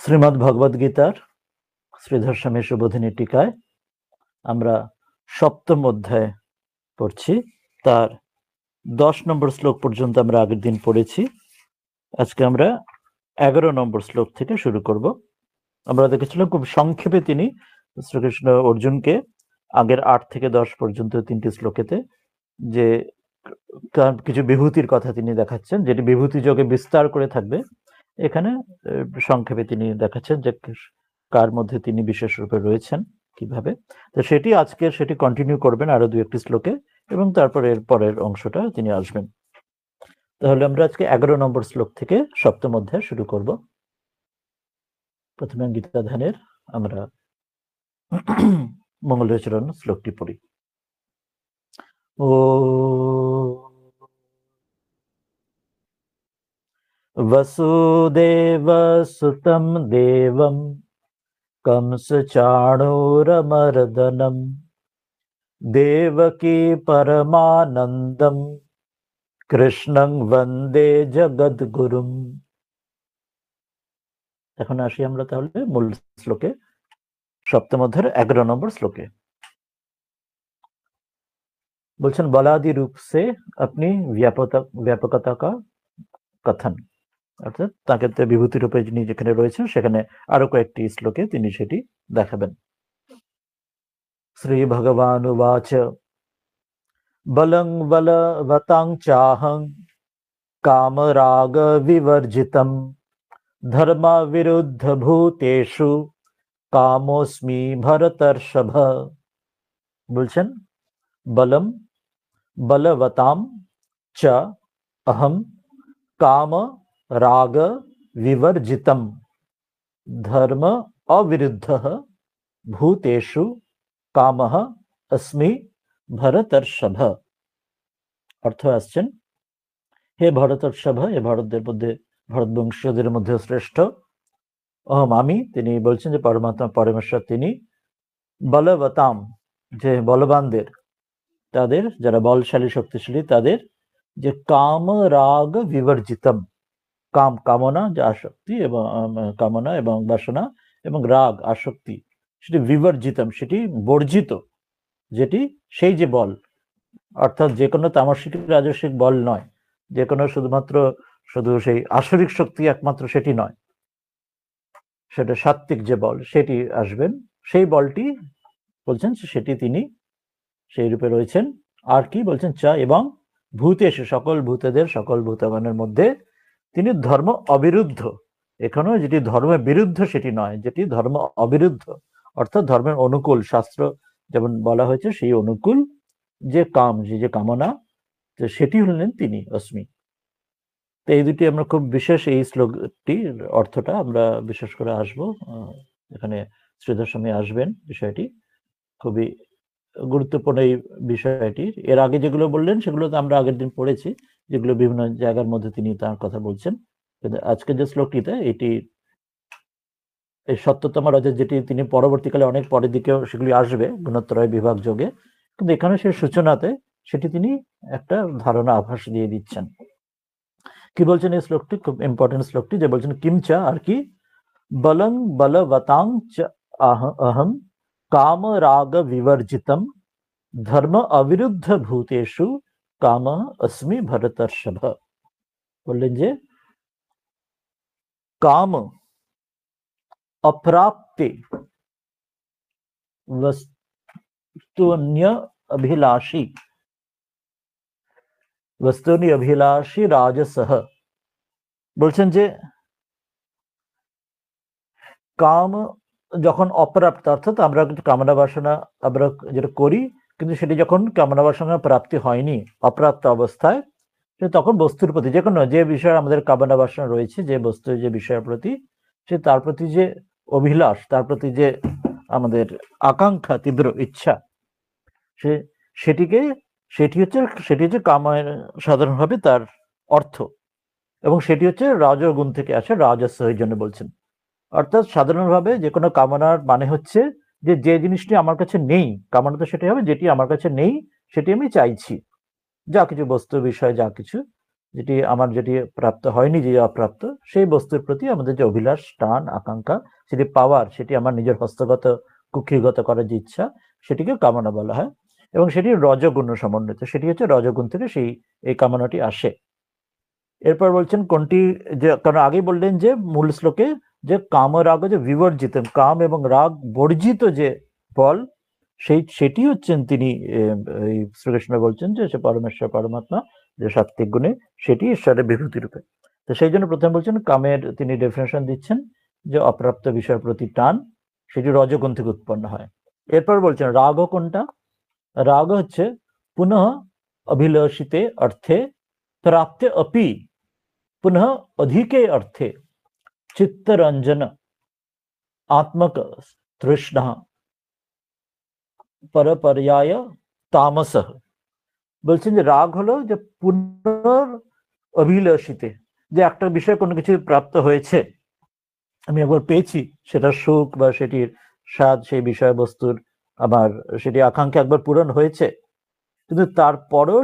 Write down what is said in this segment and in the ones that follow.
শ্রীমদ্ ভগবদ গীতার শ্রীধর স্বামী সুবোধিনী টিকায় আমরা সপ্তম অধ্যায় পড়ছি। তার 10 নম্বর শ্লোক পর্যন্ত আমরা আগের দিন পড়েছি। আজকে আমরা 11 নম্বর শ্লোক থেকে শুরু করব। আমরা দেখেছিলাম খুব সংক্ষেপে তিনি শ্রীকৃষ্ণ অর্জুনকে আগের 8 থেকে 10 পর্যন্ত 3টি শ্লোকেতে যে কিছু বিভূতির কথা তিনি দেখাচ্ছেন, যেটি বিভূতি যোগে বিস্তার করে থাকবে। এখানে সংক্ষেপে তিনি দেখাচ্ছেন যে কার মধ্যে তিনি বিশেষ রূপে রয়েছেন, কিভাবে। তো সেটি কন্টিনিউ করবেন আরো 2-1টি শ্লোকে, এবং তারপর এর পরের অংশটা তিনি আসবেন। তাহলে আমরা আজকে 11 নম্বর শ্লোক থেকে সপ্তম অধ্যায় শুরু করব। প্রথমে গীতা ধ্যানের আমরা মঙ্গলাচরণ শ্লোকটি পড়ি। ও वसुदेवसुतं देवं कंसचाणूरमर्दनं देवकी परमानन्दं কৃষ্ণং বন্দে জগদ্গুরুম। এখন আসি আমরা তাহলে মূল শ্লোকে, সপ্তম অধ্যায়ের 11 নম্বর শ্লোকে। বলছেন বলাদি রূপ সে আপনি ব্যাপকতা কা কথন, অর্থাৎ তাকে বিভূতি রূপে যিনি যেখানে রয়েছেন সেখানে আরো কয়েকটি শ্লোকে তিনি সেটি দেখাবেন। শ্রী ভগবান উবাচ বলং বলবতাং চাহং কামরাগ বিবর্জিতম ধর্ম বিরুদ্ধ ভূতেষু কামোস্মি ভরতর্ষভ। বলছেন বলম বলবতাম চ অহম কাম রাগ বিবর্জিতম ধর্ম অবিরুদ্ধ ভূতেষু কামহ अस्मि ভরতর্ষভ। অর্থ আসছেন, হে ভরতর্ষভ, হে ভারতদের মধ্যে, ভারতবংশীয়দের মধ্যে শ্রেষ্ঠ, অহম আমি, তিনি বলছেন যে পরমাত্মা পরমেশ্বর তিনি, বলবতাম যে বলবানদের, তাদের যারা বলশালী শক্তিশালী তাদের, যে কাম রাগ বিবর্জিতম, কাম কামনা যে আসক্তি এবং কামনা এবং বাসনা এবং রাগ আসক্তি সেটি বিবর্জিতম সেটি বর্জিত, যেটি সেই যে বল, অর্থাৎ যে কোনো তামসিক রাজসিক বল নয়, যে কোনো শুধু সেই আসরিক শক্তি একমাত্র সেটি নয়, সেটা সাত্ত্বিক যে বল সেটি আসবেন, সেই বলটি বলছেন সেটি তিনি সেই রূপে রয়েছেন। আর কি বলছেন, চা এবং ভূতেষু সকল ভূতেদের সকল ভূতগণের মধ্যে তিনি ধর্ম অবিরুদ্ধ, এখানেও যেটি ধর্মের বিরুদ্ধ সেটি নয়, যেটি ধর্ম অবিরুদ্ধ অর্থাৎ ধর্মের অনুকূল, শাস্ত্র যেমন বলা হয়েছে সেই অনুকূল যে কাম, যে কামনা, সেটি হলেন তিনি অস্মি। তো এই দুটি আমরা খুব বিশেষ, এই শ্লোকটির অর্থটা আমরা বিশেষ করে আসবো, এখানে শ্রীধর স্বামী আসবেন, বিষয়টি খুবই গুরুত্বপূর্ণ এই বিষয়টি। এর আগে যেগুলো বললেন সেগুলো তো আমরা আগের দিন পড়েছি, যেগুলো বিভিন্ন জায়গার মধ্যে তিনি তার কথা বলছেন, কিন্তু আজকে যে শ্লোকটিতে এটি এই সত্যতম রাজা, যেটি তিনি পরবর্তীকালে অনেক পরের দিকেও সেগুলি আসবে গুণত্রয় বিভাগ যোগে, কিন্তু এখানে সেই সূচনাতে সেটি তিনি একটা ধারণা আভাস দিয়ে দিচ্ছেন। কি বলছেন এই শ্লোকটি, খুব ইম্পর্টেন্ট শ্লোকটি, যে বলছেন কিমচা আর কি, বলং বলবতাং চ অহম কাম রাগ বিবর্জিতম ধর্ম অবিরুদ্ধ ভূতেষু কাম अस्मि ভরতর্ষভ। বললেন যে কাম অপ্রাপ্তে वस्तुन्य অভিলাষী রাজসহ। বলছেন যে কাম যখন অপ্রাপ্ত, অর্থাৎ আমরা কিন্তু কামনা বাসনা আমরা যেটা করি, কিন্তু সেটি যখন কামনা বাসনা প্রাপ্তি হয়নি, অপ্রাপ্ত অবস্থায়, তখন বস্তুর প্রতি, যে কোনো যে বিষয়ে আমাদের কামনা বাসনা রয়েছে, যে বস্তু যে বিষয়ের প্রতি, সে তার প্রতি যে অভিলাষ, তার প্রতি যে আমাদের আকাঙ্ক্ষা, তীব্র ইচ্ছা, সেটি হচ্ছে কামের সাধারণভাবে তার অর্থ, এবং সেটি হচ্ছে রাজগুণ থেকে আসে, রাজস্ব, এই জন্য বলছেন। অর্থাৎ সাধারণভাবে যে কোনো কামনার মানে হচ্ছে যে জিনিসটি আমার কাছে নেই, কামনা তো সেটাই হবে যেটি আমার কাছে নেই, সেটি আমি চাইছি, যা কিছু বস্তু বিষয় যা কিছু, যেটি আমার যেটি প্রাপ্ত হয়নি, যে অপ্রাপ্ত, সেই বস্তুর প্রতি আমাদের যে অভিলাষ, টান, আকাঙ্ক্ষা, সেটি পাওয়ার, সেটি আমার নিজের হস্তগত কুক্ষিগত করার যে ইচ্ছা, সেটিকে কামনা বলা হয়। এবং সেটি রজগুণ সমন্বিত, সেটি হচ্ছে রজগুণ থেকে এই কামনাটি আসে। এরপর বলছেন কোনটি, যে কারণ আগেই বললেন যে মূল শ্লোকে যে কাম রাগ যে বিবর্জিত, কাম এবং রাগ বর্জিত যে বল, সেটি হচ্ছেন তিনি, এই শ্রীকৃষ্ণ বলছেন যে সে পরমেশ্বর পরমাত্মা, যে সাত্ত্বিক গুণে, সেটি ঈশ্বরের বিভূতি রূপে। তো সেই জন্য প্রথমে বলছেন কামের তিনি ডেফিনেশন দিচ্ছেন যে অপ্রাপ্ত বিষয়ের প্রতি টান, সেটি রজগুণ থেকে উৎপন্ন হয়। এরপর বলছেন রাগ কোনটা? রাগ হচ্ছে পুনঃ অভিলষিতে অর্থে প্রাপ্তে अपि पुनः अधिके अर्थे चित्तरंजन आत्मक तृष्णा परपर्याय तामस। বলছেন যে রাগ হলো যে পুনর অভিলষিতে, যে একটা বিষয় কোনো কিছু প্রাপ্ত হয়েছে, আমি একবার পেয়েছি, সেটা সুখ বা সেটির স্বাদ, সেই বিষয়বস্তুর আমার সেটি আকাঙ্ক্ষা একবার পূরণ হয়েছে, কিন্তু তারপরেও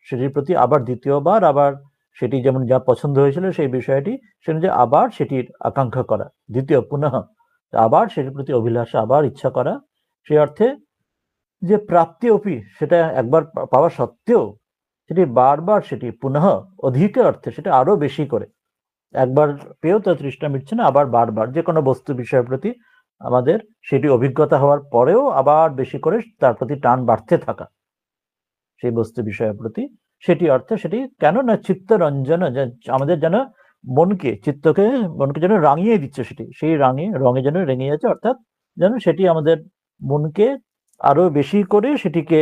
সেটির প্রতি আবার দ্বিতীয়বার আবার সেটি যেমন যা পছন্দ হয়েছিল সেই বিষয়টি, যে আবার সেটির আকাঙ্ক্ষা করা, দ্বিতীয় পুনঃ আবার সেটির প্রতি অভিলাষা, আবার ইচ্ছা করা। সেই অর্থে যে প্রাপ্তি অপি, সেটা একবার পাওয়া সত্ত্বেও সেটি বারবার, সেটি পুনঃ অধিক অর্থে, সেটা আরো বেশি করে, একবার পেয়েও তো তৃষ্ণা মিটছে না, আবার বারবার যে কোনো বস্তু বিষয়ের প্রতি আমাদের সেটি অভিজ্ঞতা হওয়ার পরেও আবার বেশি করে তার প্রতি টান বাড়তে থাকা, সেই বস্তু বিষয়ের প্রতি, সেটি অর্থে সেটি কেন না চিত্তরঞ্জন, আমাদের যেন মনকে যেন রাঙিয়ে দিচ্ছে, সেটি সেই রঙে যেন রেঙে যাচ্ছে, অর্থাৎ যেন সেটি আমাদের মনকে আরো বেশি করে সেটিকে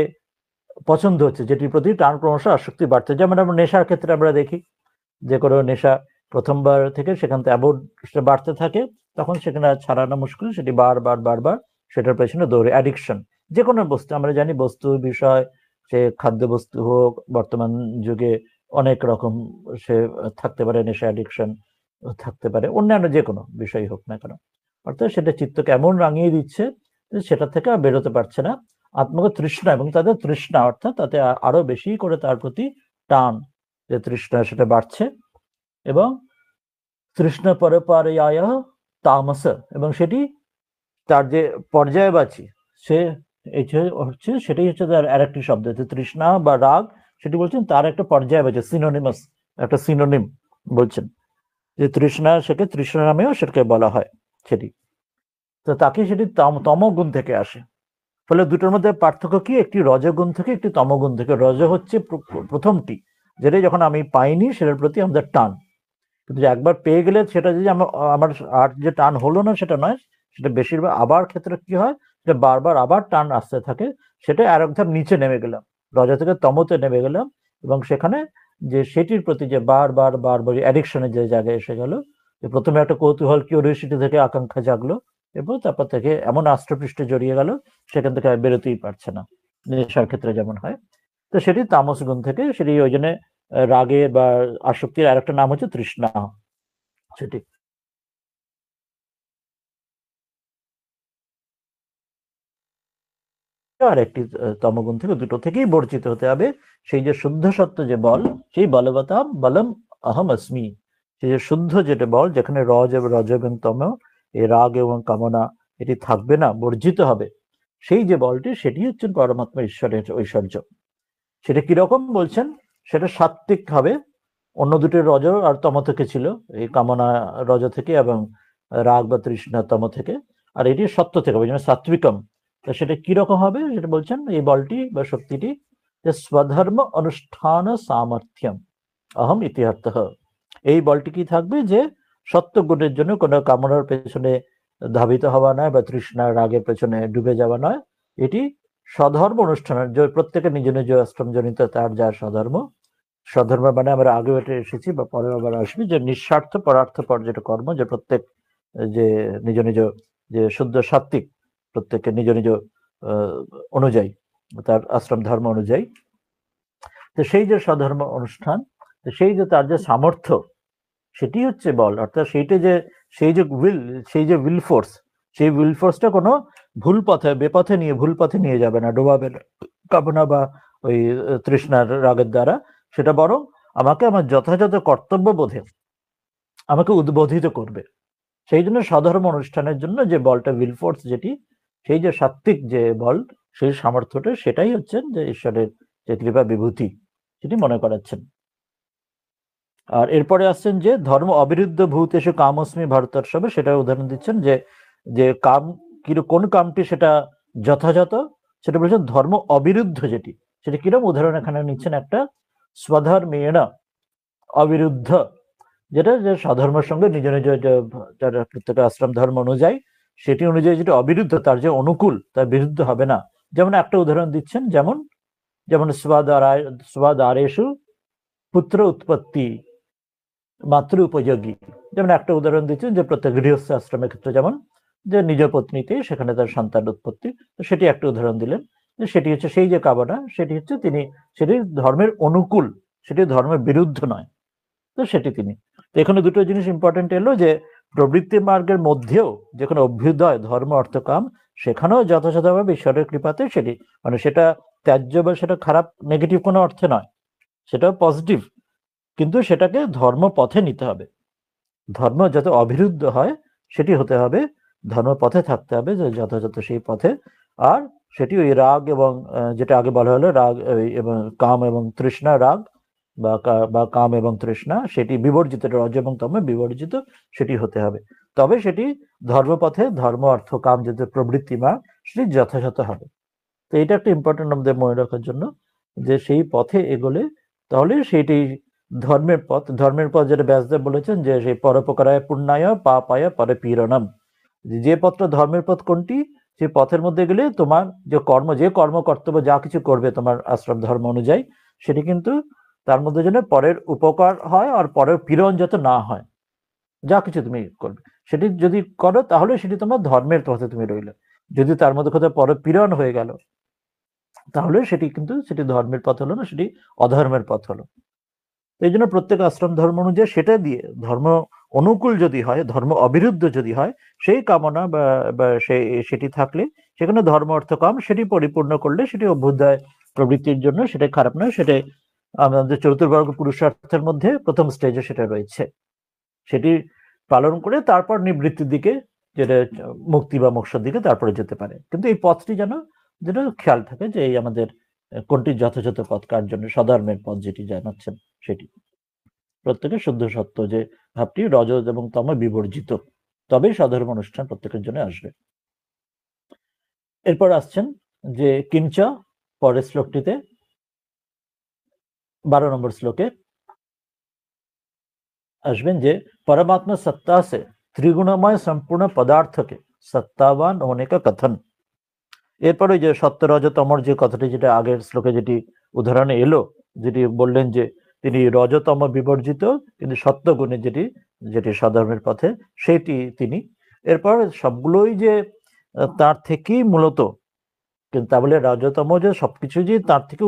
পছন্দ হচ্ছে, যেটির প্রতি টান ক্রমশ আসক্তি বাড়ছে। যেমন আমরা নেশার ক্ষেত্রে আমরা দেখি, যে কোনো নেশা প্রথমবার থেকে সেখান থেকে অ্যাবোর্ড বাড়তে থাকে, তখন সেখানে ছাড়ানো মুশকিল, সেটি বারবার সেটার পেছনে দৌড়ে। অ্যাডিকশন, যে কোনো বস্তু আমরা জানি, বস্তু বিষয়, সে খাদ্য বস্তু হোক, বর্তমান যুগে অনেক রকম সে থাকতে পারে, নেশা অ্যাডিকশন থাকতে পারে, অন্যান্য যে কোনো বিষয় হোক না কেন, অর্থাৎ সেটা চিত্তকে এমন রাঙিয়ে দিচ্ছে যে সেটা থেকে আর বেরোতে পারছে না। আত্মগত তৃষ্ণা, এবং তাদের তৃষ্ণা অর্থাৎ তাতে আরো বেশি করে তার প্রতি টান, যে তৃষ্ণা, সেটা বাড়ছে। এবং তৃষ্ণ পরপারয়ায় তামস, এবং সেটি তার যে পর্যায়বাচী, সে সেটাই হচ্ছে তার আরেকটি শব্দ, তৃষ্ণা বা রাগ, সেটি বলছেন তার একটা পর্যায়বাচী, সিনোনিমাস, একটা সিনোনিম বলছেন, যে তৃষ্ণা, সেকে তৃষ্ণা নামেও সেটাকে বলা হয় সেটি। তো তাকে সেটি তমগুণ থেকে আসে। ফলে দুটোর মধ্যে পার্থক্য কি? একটি রজগুণ থেকে, একটি তমগুণ থেকে। রজ হচ্ছে প্রথমটি, যেটা যখন আমি পাইনি সেটার প্রতি আমাদের টান, কিন্তু একবার পেয়ে গেলে সেটা যদি আমার আর যে টান হলো না সেটা নয়, সেটা বেশিরভাগ আবার ক্ষেত্রে কি হয়, সেটা বারবার আবার টান আসতে থাকে, সেটা আর এক ধাপ নিচে নেমে গেলাম, রজ থেকে তমতে নেমে গেলাম, এবং সেখানে যে সেটির প্রতি যে বারবার অ্যাডিকশনের যে জায়গায় এসে গেল, যে প্রথমে একটা কৌতূহল, কিউরিওসিটি থেকে আকাঙ্ক্ষা জাগলো, এবং তারপর থেকে এমন আষ্টপৃষ্টে জড়িয়ে গেল, সেখান থেকে আর বেরোতেই পারছে না, নেশার ক্ষেত্রে যেমন হয়। তো সেটি তামস গুণ থেকে, সেটি ওই জন্য রাগের বা আসক্তির আরেকটা নাম হচ্ছে তৃষ্ণা, সেটি। আর একটি তমগুণ থেকে, দুটো থেকেই বর্জিত হতে হবে। সেই যে শুদ্ধ সত্য যে বল, সেই বলবতাম বলম অহম अस्मि, সেই যে শুদ্ধ যেটা বল, যেখানে রজ এবং তম, এই রাগ এবং কামনা এটি থাকবে না, বর্জিত হবে, সেই যে বলটি, সেটি হচ্ছে পরমাত্মা ঈশ্বরের ঐশ্বর্য। সেটা কিরকম বলছেন? সেটা সাত্ত্বিক হবে, অন্য দুটি রজ আর তম থেকে ছিল, এই কামনা রজ থেকে এবং রাগ বা তৃষ্ণা তম থেকে, আর এটি সত্য থেকে হবে, যেন সাত্বিকম। সেটা কিরকম হবে সেটা বলছেন, এই বলটি বা শক্তিটি, যে স্বধর্ম অনুষ্ঠান সামর্থ্যম অহম ইতিহার্থ। এই বলটি কি থাকবে, যে সত্য গুণের জন্য কোনো কামনার পেছনে ধাবিত হওয়া নয়, বা তৃষ্ণার রাগের পেছনে ডুবে যাওয়া নয়, এটি স্বধর্ম অনুষ্ঠানের, যে প্রত্যেকে নিজ নিজ অষ্টম জনিত তার যার স্বধর্ম। স্বধর্ম মানে আমরা আগেও এটা এসেছি বা পরে আবার আসবি, যে নিঃস্বার্থ পরার্থপর যেটা কর্ম, যে প্রত্যেক যে নিজ নিজ যে শুদ্ধ সাত্ত্বিক, প্রত্যেকে নিজ নিজ অনুযায়ী, তার আশ্রম ধর্ম অনুযায়ী, তো সেই যে স্বধর্ম অনুষ্ঠান, সেই যে তার যে সামর্থ্য, সেটি হচ্ছে বল, অর্থাৎ সেই যে উইল ফোর্স, সেই উইল ফোর্সটা কোনো ভুল পথে নিয়ে যাবে না, ডোবাবে না কামনা বা ওই তৃষ্ণার রাগের দ্বারা, সেটা বরং আমাকে আমার যথাযথ কর্তব্য বোধে আমাকে উদ্বোধিত করবে। সেই জন্য স্বধর্ম অনুষ্ঠানের জন্য যে বলটা উইল ফোর্স, যেটি সেই যে সাত্ত্বিক যে বল, সেই সামর্থ্যটা, সেটাই হচ্ছেন যে ঈশ্বরের যে কৃপা বিভূতি, সেটি মনে করাচ্ছেন। আর এরপরে আসছেন যে ধর্ম অবিরুদ্ধ ভূতেষু কামস্মি ভারতর্ষবে, সেটা উদাহরণ দিচ্ছেন যে যে কাম কোন কামটি সেটা যথাযথ, সেটা বলছেন ধর্ম অবিরুদ্ধ যেটি, সেটা কিরকম উদাহরণ এখানে নিচ্ছেন একটা স্বধর্মেণ অবিরুদ্ধ, যেটা যে স্বধর্মের সঙ্গে নিজ নিজ যারা প্রত্যেক আশ্রম ধর্ম অনুযায়ী, সেটি অনুযায়ী যেটা অবিরুদ্ধ, তার যে অনুকূল, তার বিরুদ্ধ হবে না। যেমন একটা উদাহরণ দিচ্ছেন, যেমন যেমন স্বদ্বারেষু পুত্র উৎপত্তি মাতৃ উপযোগী, যেমন একটা উদাহরণ দিচ্ছেন যে প্রত্যেক গৃহস্থ আশ্রমের ক্ষেত্রে যেমন যে নিজ পত্নীতে সেখানে তার সন্তান উৎপত্তি, তো সেটি একটা উদাহরণ দিলেন যে সেটি হচ্ছে সেই যে কামনা, সেটি হচ্ছে তিনি সেটি ধর্মের অনুকূল, সেটি ধর্মের বিরুদ্ধ নয়। তো সেটি তিনি, তো এখানে দুটো জিনিস ইম্পর্টেন্ট এলো, যে প্রবৃত্তি মার্গের মধ্যেও যে কোনো অভ্যুদয় ধর্ম অর্থ কাম, সেখানেও যথাযথভাবে ঈশ্বরের কৃপাতে সেটি, মানে সেটা ত্যায্য বা সেটা খারাপ নেগেটিভ কোনো অর্থে নয়, সেটাও পজিটিভ, কিন্তু সেটাকে ধর্ম পথে নিতে হবে। ধর্ম যাতে অবিরুদ্ধ হয় সেটি হতে হবে, ধর্ম পথে থাকতে হবে, যে যথাযথ সেই পথে। আর সেটি ওই রাগ এবং যেটা আগে বলা হলো রাগ এবং কাম এবং তৃষ্ণা, রাগ বা কাম এবং তৃষ্ণা, সেটি বিবর্জিত, রজ এবং তমে বিবর্জিত সেটি হতে হবে। তবে সেটি ধর্মপথে, ধর্ম অর্থ কাম যেতে প্রবৃত্তি মা, সেটি যথাযথ হবে। তো এটা একটা ইম্পর্টেন্ট আমাদের মনে রাখার জন্য, যে সেই পথে এগোলে তাহলে সেটি ধর্মের পথ। ধর্মের পথ যেটা ব্যাসদেব বলেছেন, যে সেই পরোপকারায় পুণ্যায় পাপায় পরে পীড়নম, যে পথটা ধর্মের পথ কোনটি, সেই পথের মধ্যে গেলে তোমার যে কর্ম কর্তব্য যা কিছু করবে তোমার আশ্রম ধর্ম অনুযায়ী, সেটি কিন্তু তার মধ্যে যেন পরের উপকার হয় আর পরের পীড়ন যাতে না হয়, যা কিছু তুমি করবে সেটি যদি করো তাহলে সেটি তোমার ধর্মের পথে তুমি রইলে। যদি তার মধ্যে কোথাও পরের পীড়ন হয়ে গেল, তাহলে সেটি কিন্তু সেটি ধর্মের পথ হলো না, সেটি অধর্মের পথ হলো। এই জন্য প্রত্যেক আশ্রম ধর্ম অনুযায়ী সেটা দিয়ে ধর্ম অনুকূল যদি হয়, ধর্ম অবিরুদ্ধ যদি হয়, সেই কামনা বা সেটি থাকলে সেখানে ধর্ম অর্থ কাম সেটি পরিপূর্ণ করলে সেটি অভ্যুদয় প্রবৃত্তির জন্য সেটা খারাপ নয়। সেটা আমাদের চতুর্বর্গ পুরুষার্থের মধ্যে প্রথম স্টেজে সেটা রয়েছে, সেটি পালন করে তারপর নিবৃত্তির দিকে, যেটা মুক্তি বা মোক্ষের দিকে তারপরে যেতে পারে। কিন্তু এই পথটি যেটা খেয়াল থাকে যে এই আমাদের কোনটি যথাযথ পথ, কার জন্য সধর্মের পথ যেটি জানাচ্ছেন সেটি প্রত্যেকের শুদ্ধ সত্য, যে ভাবটি রজস এবং তম বিবর্জিত, তবেই সধর্ম অনুষ্ঠান প্রত্যেকের জন্য আসবে। এরপর আসছেন যে কিঞ্চ, পরের শ্লোকটিতে 12 নম্বর শ্লোকে আসবেন যে परमात्मा सत्ता से त्रिगुणमय संपूर्ण पदार्थ के सत्तावान होने का कथन। এরপরে যে সত্য রজ তমর যে কথাটি, যেটা আগের শ্লোকে যেটি উদাহরণে এলো, যেটি বললেন যে তিনি রজতম বিবর্জিত কিন্তু সত্য গুণে যেটি সধর্মের পথে, সেটি তিনি। এরপর সবগুলোই যে তার থেকেই মূলত, কিন্তু তা বলে রজতম যে সবকিছু যে তার থেকে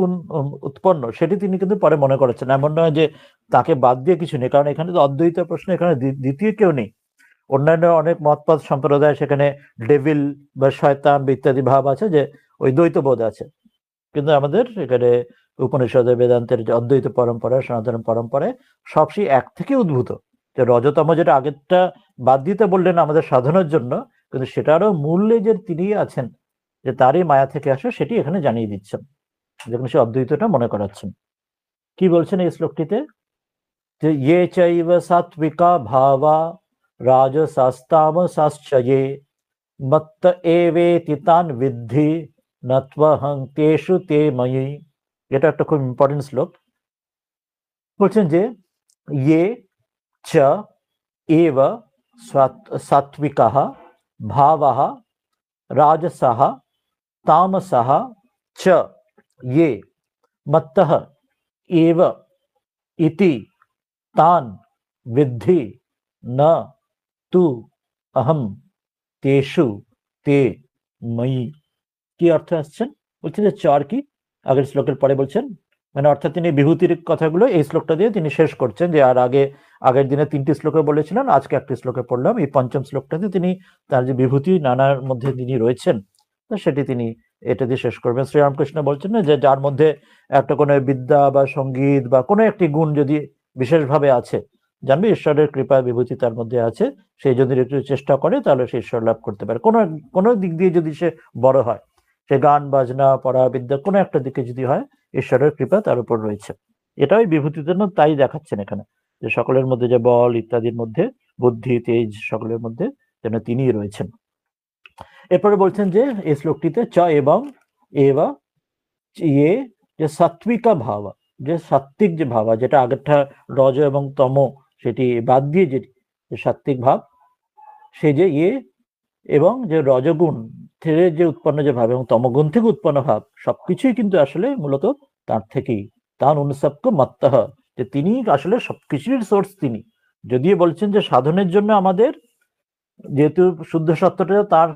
উৎপন্ন, সেটি তিনি কিন্তু পরে মনে করেছেন। এমন নয় যে তাকে বাদ দিয়ে কিছু নেই, কারণ এখানে তো অদ্বৈত প্রশ্ন, এখানে দ্বিতীয় কেউ নেই। অন্যান্য অনেক মতপথ সম্প্রদায় সেখানে ডেভিল বা শয়তান বা ইত্যাদি ভাব আছে, যে ওই দ্বৈতবোধ আছে। কিন্তু আমাদের এখানে উপনিষদের বেদান্তের যে অদ্বৈত পরম্পরা, সনাতন পরম্পরায় সব সেই এক থেকে উদ্ভূত। যে রজতম যেটা আগেরটা বাদ দিতে বললেন আমাদের সাধনের জন্য, কিন্তু সেটারও মূল্যে যে তিনি আছেন, যে তারই মায়া থেকে আসে, সেটি এখানে জানিয়ে দিচ্ছেন, যেখানে সে অদ্বৈতটা মনে করাচ্ছেন। কি বলছেন এই শ্লোকটিতে, যে ইয়ে চৈব সাত্বিকা ভাবা রাজসাস্তামসাশ্চ ये मत्त एवेति तान् विद्धि नत्वहं तेषु ते मयि। এটা একটা খুব ইম্পর্টেন্ট শ্লোক। বলছেন যে ইয়ে চ এব সাত্বিকাঃ ভাবাঃ রাজসাঃ তামসাঃ চ ये मत्तः एव इति तान् विद्धि न तु अहम তেষু তে ময়ি। কি অর্থ আসছেন, বলছেন যে চার কি আগের শ্লোকের পরে বলছেন, মানে অর্থাৎ তিনি বিভূতির কথাগুলো এই শ্লোকটা দিয়ে তিনি শেষ করছেন। যে আর আগের দিনে 3টি শ্লোকে বলেছিলেন, আজকে একটি শ্লোকে পড়লাম, এই পঞ্চম শ্লোকটাতে তিনি তার যে বিভূতি নানার মধ্যে তিনি রয়েছেন, তো সেটি তিনি এটা দিয়ে শেষ করবেন। শ্রীরামকৃষ্ণ বলছেন না যে যার মধ্যে একটা কোনো বিদ্যা বা সঙ্গীত বা কোনো একটি গুণ যদি বিশেষভাবে আছে, জানবে ঈশ্বরের কৃপা বিভূতি তার মধ্যে আছে, সেই যদি একটু চেষ্টা করে তাহলে সে ঈশ্বর লাভ করতে পারে। কোনো কোনো দিক দিয়ে যদি সে বড় হয়, সে গান বাজনা পড়া বিদ্যা কোনো একটা দিকে যদি হয়, ঈশ্বরের কৃপা তার উপর রয়েছে। এটাই বিভূতির জন্য তাই দেখাচ্ছেন এখানে, যে সকলের মধ্যে যে বল ইত্যাদির মধ্যে বুদ্ধি তেজ সকলের মধ্যে যেন তিনিই রয়েছেন। এরপরে বলছেন যে এই শ্লোকটিতে চ এবং এবা ইয়ে যে সাত্বিকা ভাবা, যে সাত্বিক যে ভাবা, যেটা আগেরটা রজ এবং তম সেটি বাদ দিয়ে যেটি সাত্বিক ভাব, সেই যে ইয়ে এবং যে রজগুণ থেকে যে উৎপন্ন যে ভাব এবং তমগুণ থেকে উৎপন্ন ভাব, সবকিছুই কিন্তু আসলে মূলত তার থেকেই, তার অনুসবকে মাত্তাহ, যে তিনি আসলে সবকিছুর সোর্স তিনি। যদিও বলছেন যে সাধনের জন্য আমাদের যেহেতু শুদ্ধ সত্যটা তার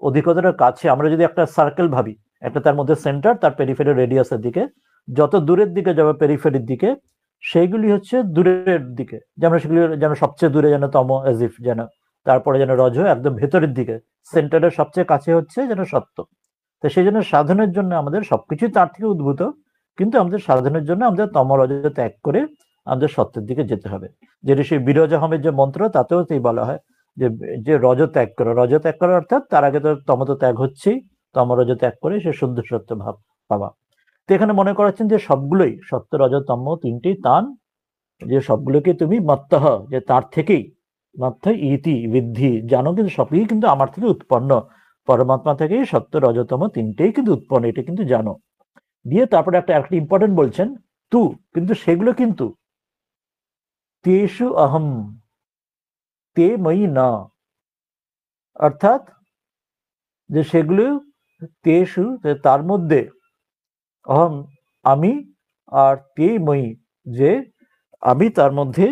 অধিকতর কাছে, আমরা যদি একটা সার্কেল ভাবি, একটা তার মধ্যে সেন্টার, তার পেরিফেরি রেডিয়াসের দিকে, যত দূরের দিকে যাবে পেরিফেরির দিকে, সেইগুলি হচ্ছে দূরের দিকে, যেমন সেগুলি যেন সবচেয়ে দূরে যেন তম এজিফ, যেন তারপরে যেন রজ একদম ভেতরের দিকে, সেন্টারের সবচেয়ে কাছে হচ্ছে যেন সত্য। তো সেই জন্য সাধনের জন্য আমাদের সবকিছুই তার থেকে উদ্ভূত, কিন্তু আমাদের সাধনের জন্য আমাদের তম রজ ত্যাগ করে আমাদের সত্যের দিকে যেতে হবে। যেটি সেই বিরজ আহমেদ যে মন্ত্র, তাতেও তাই বলা হয় যে যে রজ ত্যাগ করো, রজ ত্যাগ করা অর্থাৎ তার আগে তো তম তো ত্যাগ হচ্ছেই, তম রজ ত্যাগ করে সে শুদ্ধ সত্য ভাব পাওয়া। তো এখানে মনে করাচ্ছেন যে সবগুলোই সত্য রজ তম তিনটি তান, যে সবগুলোকে তুমি মত্তহ, যে তার থেকেই, মত্ত ইতি বৃদ্ধি জানো, কিন্তু সবই কিন্তু আমার থেকে উৎপন্ন, পরমাত্মা থেকেই সত্য রজতম তিনটেই কিন্তু উৎপন্ন, এটা কিন্তু জানো। দিয়ে তারপরে একটা ইম্পর্টেন্ট বলছেন তু, কিন্তু সেগুলো কিন্তু তেষু অহম তে ময়ি না, অর্থাৎ যে সেগুলো তেষু তার মধ্যে, অহম আমি, আর তে মই যে আমি তার মধ্যে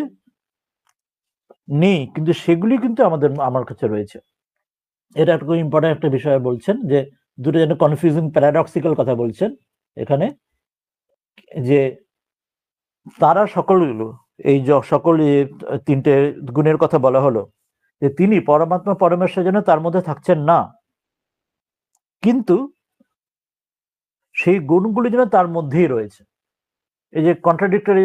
নেই, কিন্তু সেগুলি কিন্তু আমার কাছে রয়েছে। এটা একটা খুব ইম্পর্টেন্ট একটা বিষয় বলছেন, যে দুটো যেন কনফিউজিং প্যারাডক্সিক্যাল কথা বলছেন এখানে, যে তারা সকলগুলো এই সকল তিনটে গুণের কথা বলা হলো, যে তিনি পরমাত্মা পরমেশ্বর যেন তার মধ্যে থাকছেন না, কিন্তু সেই গুণগুলি যেন তার মধ্যেই রয়েছে। এই যে কন্ট্রাডিক্টরি,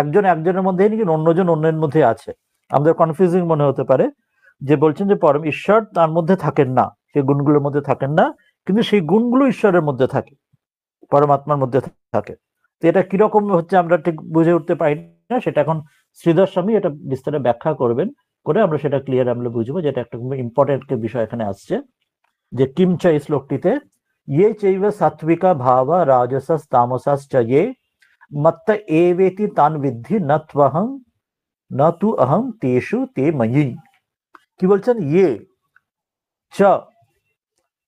একজন একজনের মধ্যে নাকি অন্যজন অন্যের মধ্যে আছে, আমাদের কনফিউজিং মনে হতে পারে। যে বলছেন যে পরম ঈশ্বর তার মধ্যে থাকেন না, সেই গুণগুলোর মধ্যে থাকেন না, কিন্তু সেই গুণগুলো ঈশ্বরের মধ্যে থাকে, পরমাত্মার মধ্যে থাকে। তো এটা কিরকম হচ্ছে আমরা ঠিক বুঝে উঠতে পারি না, সেটা এখন শ্রীধর স্বামী এটা বিস্তারে ব্যাখ্যা করবেন, করে আমরা সেটা ক্লিয়ার আমরা বুঝবো, যেটা একটা ইম্পর্টেন্ট বিষয় এখানে আসছে। যে কিমচা এই শ্লোকটিতে ইয়ে চৈব সাত্বিকা ভাবা রাজসাস তামসাশ্চ ইয়ে মত্ত এবেতি তান বিদ্ধি ন ত্বহং ন তু অহং তেষু তে ময়ি। কি বলছেন? ইয়ে চ